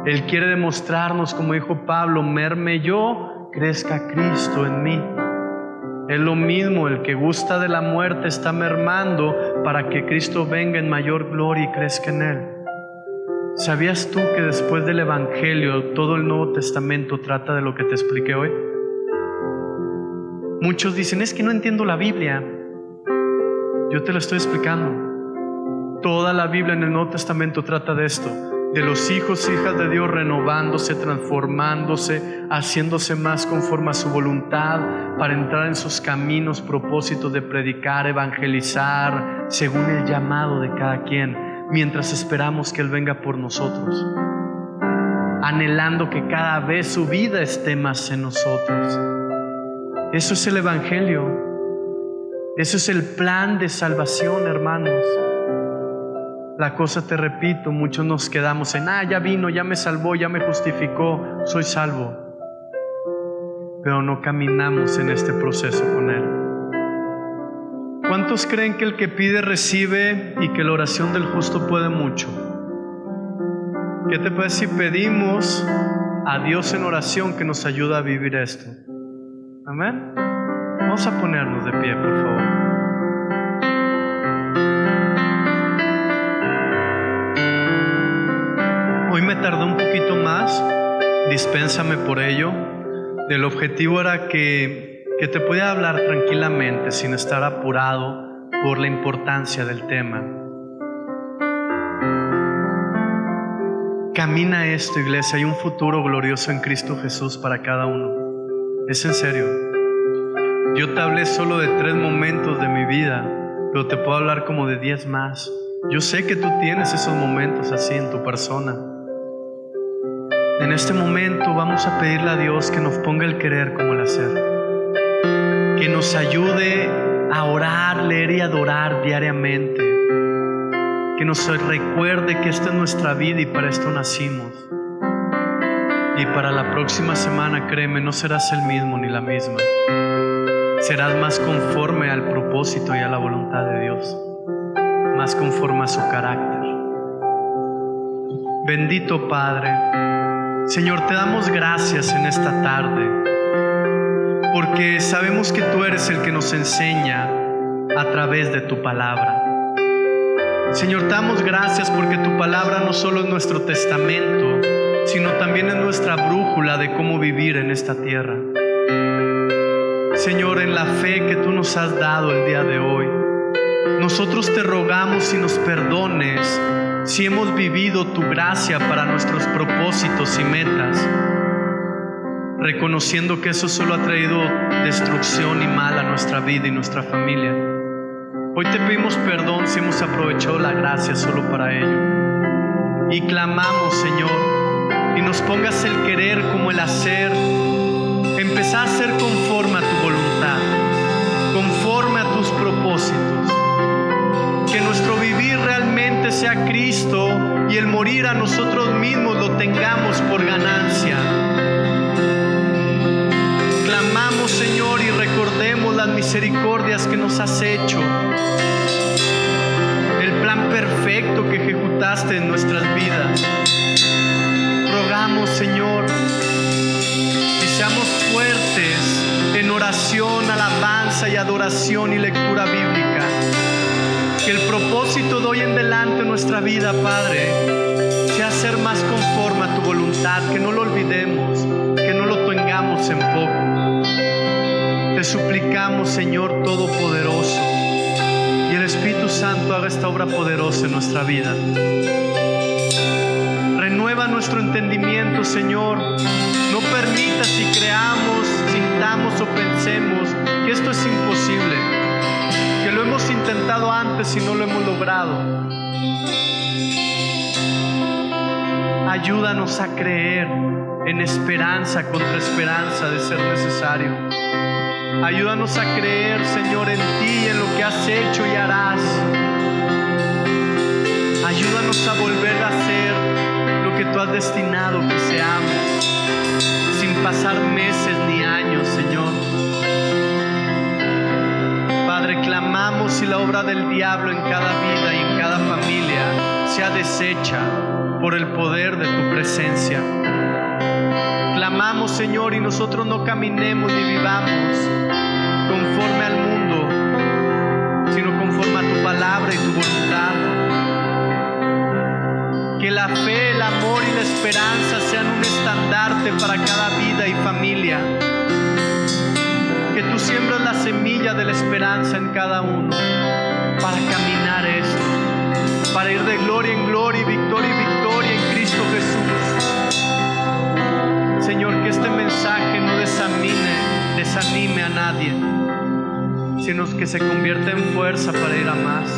Él quiere demostrarnos, como dijo Pablo, merme yo, crezca Cristo en mí. Es lo mismo, el que gusta de la muerte está mermando para que Cristo venga en mayor gloria y crezca en Él. ¿Sabías tú que después del Evangelio todo el Nuevo Testamento trata de lo que te expliqué hoy? Muchos dicen, es que no entiendo la Biblia. Yo te lo estoy explicando. Toda la Biblia en el Nuevo Testamento trata de esto, de los hijos e hijas de Dios renovándose, transformándose, haciéndose más conforme a su voluntad para entrar en sus caminos, propósitos de predicar, evangelizar, según el llamado de cada quien, mientras esperamos que Él venga por nosotros, anhelando que cada vez su vida esté más en nosotros. Eso es el Evangelio. Eso es el plan de salvación, hermanos. La cosa, te repito, muchos nos quedamos en, ya vino, ya me salvó, ya me justificó, soy salvo. Pero no caminamos en este proceso con Él. ¿Cuántos creen que el que pide recibe y que la oración del justo puede mucho? ¿Qué te parece si pedimos a Dios en oración que nos ayude a vivir esto? Amén. Vamos a ponernos de pie, por favor. Hoy me tardé un poquito más, dispénsame por ello. El objetivo era que te pudiera hablar tranquilamente, sin estar apurado por la importancia del tema. Camina esto, iglesia, hay un futuro glorioso en Cristo Jesús para cada uno. Es en serio. Yo te hablé solo de 3 momentos de mi vida, pero te puedo hablar como de 10 más. Yo sé que tú tienes esos momentos así en tu persona. En este momento vamos a pedirle a Dios que nos ponga el querer como el hacer, que nos ayude a orar, leer y adorar diariamente, que nos recuerde que esta es nuestra vida y para esto nacimos. Y para la próxima semana, créeme, no serás el mismo ni la misma. Serás más conforme al propósito y a la voluntad de Dios, más conforme a su carácter. Bendito Padre, Señor, te damos gracias en esta tarde, porque sabemos que tú eres el que nos enseña a través de tu palabra. Señor, te damos gracias porque tu palabra no solo es nuestro testamento, sino también es nuestra brújula de cómo vivir en esta tierra. Señor, en la fe que tú nos has dado el día de hoy, nosotros te rogamos y nos perdones si hemos vivido tu gracia para nuestros propósitos y metas, reconociendo que eso solo ha traído destrucción y mal a nuestra vida y nuestra familia. Hoy te pedimos perdón si hemos aprovechado la gracia solo para ello. Y clamamos, Señor, y nos pongas el querer como el hacer. Empezar a ser conforme a tu voluntad, conforme a tus propósitos. Que nuestro vivir realmente sea Cristo y el morir a nosotros mismos lo tengamos por ganancia. Clamamos, Señor, y recordemos las misericordias que nos has hecho, el plan perfecto que ejecutaste en nuestras vidas. Rogamos, Señor, y seamos fuertes en oración, alabanza y adoración y lectura bíblica. Que el propósito de hoy en adelante en nuestra vida, Padre, sea ser más conforme a tu voluntad, que no lo olvidemos, que no lo tengamos en poco. Te suplicamos, Señor Todopoderoso, y el Espíritu Santo haga esta obra poderosa en nuestra vida. Renueva nuestro entendimiento, Señor. No permitas y creamos, sintamos o pensemos que esto es imposible, que lo hemos intentado antes y no lo hemos logrado. Ayúdanos a creer en esperanza contra esperanza de ser necesario. Ayúdanos a creer, Señor, en ti y en lo que has hecho y harás. Ayúdanos a volver a ser lo que tú has destinado que seamos, sin pasar meses ni años, Señor. Padre, clamamos y la obra del diablo en cada vida y en cada familia sea deshecha por el poder de tu presencia. Clamamos, Señor, y nosotros no caminemos ni vivamos conforme al mundo, sino conforme a tu palabra y tu voluntad. Que la fe, el amor y la esperanza sean un estandarte para cada vida y familia. Que tú siembres la semilla de la esperanza en cada uno para caminar esto, para ir de gloria en gloria y victoria en Cristo Jesús. Señor, que este mensaje no desanime a nadie, sino que se convierta en fuerza para ir a más.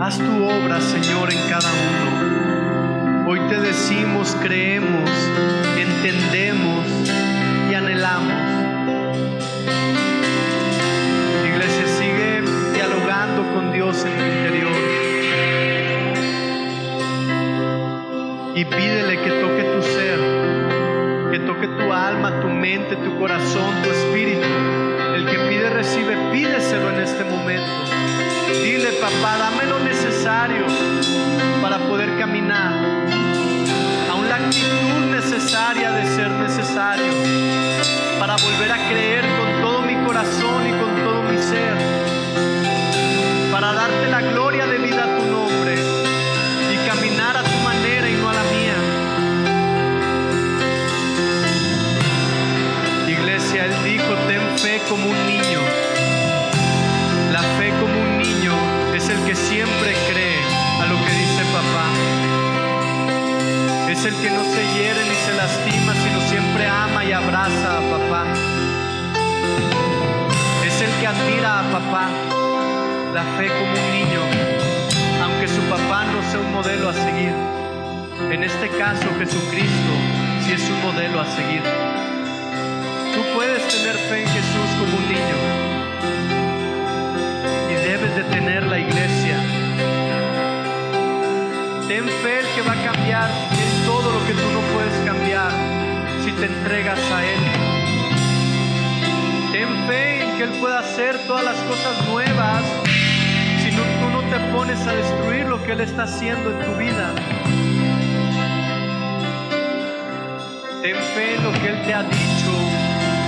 Haz tu obra, Señor, en cada uno. Hoy te decimos, creemos, entendemos y anhelamos. Iglesia, sigue dialogando con Dios en tu interior y pídele que toque tu ser, que toque tu alma, tu mente, tu corazón, tu espíritu. El que pide recibe, pídeselo en este momento. Dile: papá, dame lo necesario para poder caminar, aún la actitud necesaria de ser necesario, para volver a creer con todo mi corazón y con todo mi ser, para darte la gloria debida a tu nombre y caminar a tu manera y no a la mía. Iglesia, Él dijo: ten fe como un niño. La fe como un niño es el que siempre cree a lo que dice papá. Es el que no se hiere ni se lastima, sino siempre ama y abraza a papá. Es el que admira a papá. La fe como un niño, aunque su papá no sea un modelo a seguir. En este caso, Jesucristo sí es un modelo a seguir. Tú puedes tener fe en Jesús como un niño. Debes de tener la iglesia. Ten fe el que va a cambiar en todo lo que tú no puedes cambiar si te entregas a Él. Ten fe en que Él pueda hacer todas las cosas nuevas si tú no te pones a destruir lo que Él está haciendo en tu vida. Ten fe en lo que Él te ha dicho,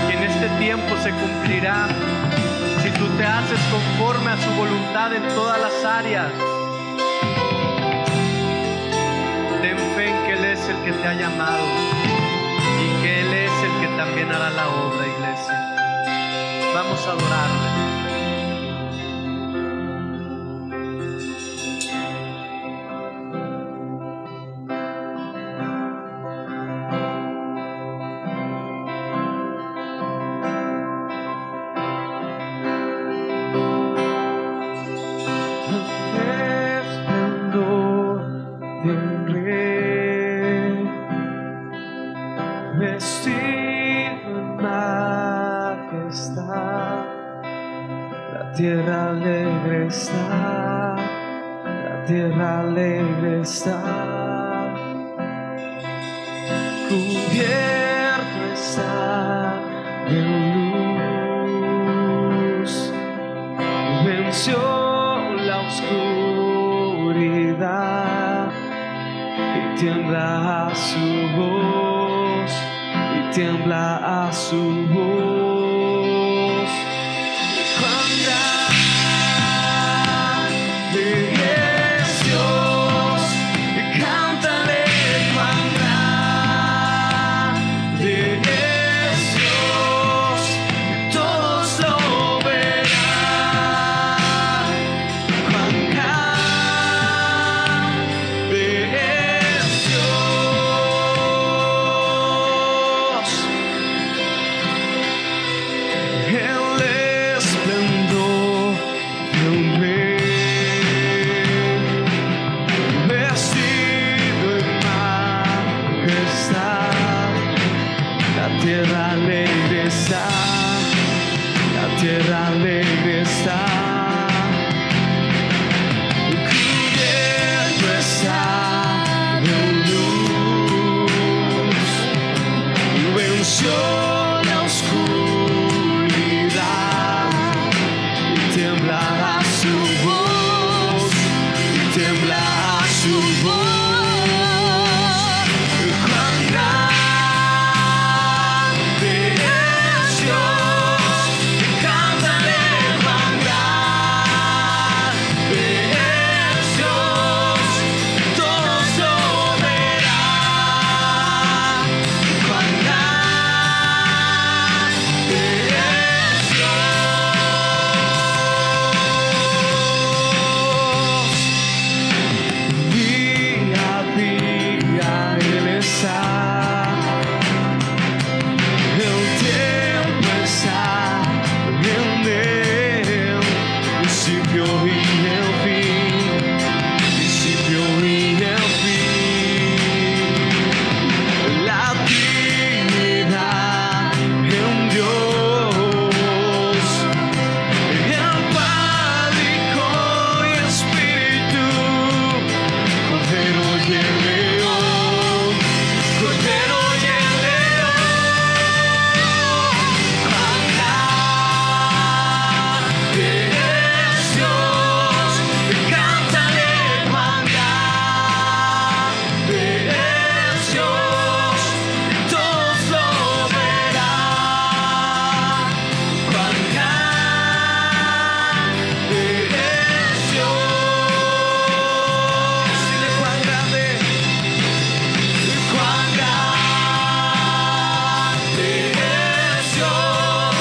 que en este tiempo se cumplirá. Si tú te haces conforme a su voluntad en todas las áreas, ten fe en que Él es el que te ha llamado y que Él es el que también hará la obra, iglesia. Vamos a adorarle. tierra alegre está, cubierto está de luz, venció la oscuridad y tiembla a su voz, y tiembla a su voz. Cuán grande es Dios, cántale cuán grande es Dios, todos lo verán. Cuán grande es Dios, el esplendor de un rey, vestido en majestad. La tierra alegre está, la tierra alegre está, cubierto está de luz, venció la oscuridad y tiembla a su voz, y tiembla a su voz. Cuán grande es Dios, cántale cuán grande es Dios, todos lo verán. Cuán grande es Dios. Día a día Él está, el tiempo está en Él, principio y el fin, principio y el fin. La Trinidad en Dios, el Padre, Hijo y Espíritu, Cordero y el León, Cordero y el León. Cuán grande es Dios, cántale cuán grande es Dios, todos lo verán. Cuán grande es Dios, dile cuán grande, cuán grande es Dios,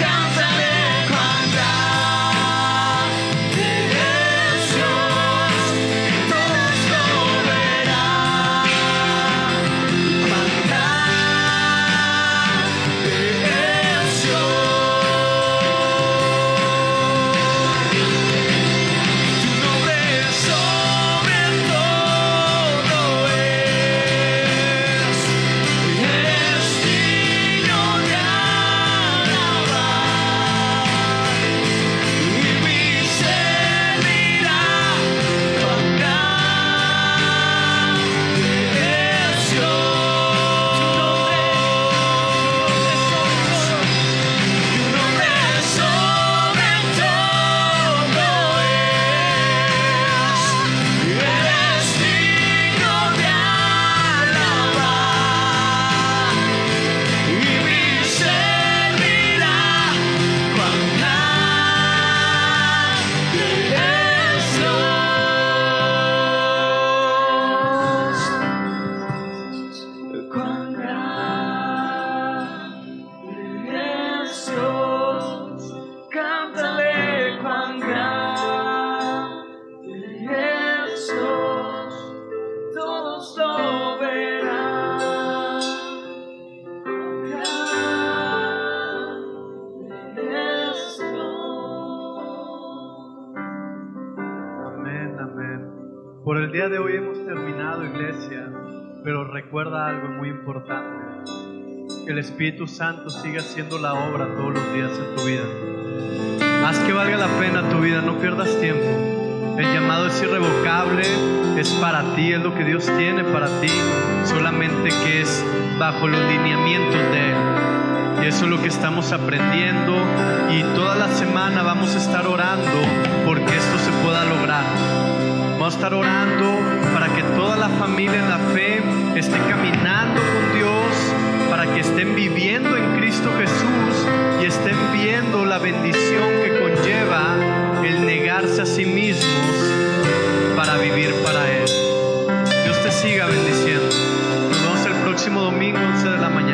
cántale cuán grande es Dios, todos lo verán. Cuán grande es Dios. Tu nombre sobre todo es digno de alabar, y mi ser dirá cuán grande es Dios. Tu nombre sobre todo es, eres digno de alabar, y mi ser dirá cuán grande es Dios. Cuán grande es Dios, cántale cuán grande es Dios, todos lo verán. Grande es Dios. Amén, amén. Por el día de hoy hemos terminado, iglesia, pero recuerda algo muy importante: que el Espíritu Santo siga haciendo la obra todos los días en tu vida. Haz que valga la pena tu vida, no pierdas tiempo. El llamado es irrevocable, es para ti, es lo que Dios tiene para ti, solamente que es bajo los lineamientos de Él. Y eso es lo que estamos aprendiendo, y toda la semana vamos a estar orando porque esto se pueda lograr. Vamos a estar orando para que toda la familia en la fe esté caminando con Dios, para que estén viviendo en Cristo Jesús y estén viendo la bendición que conlleva el negarse a sí mismos para vivir para Él. Dios te siga bendiciendo. Nos vemos el próximo domingo, 11 de la mañana.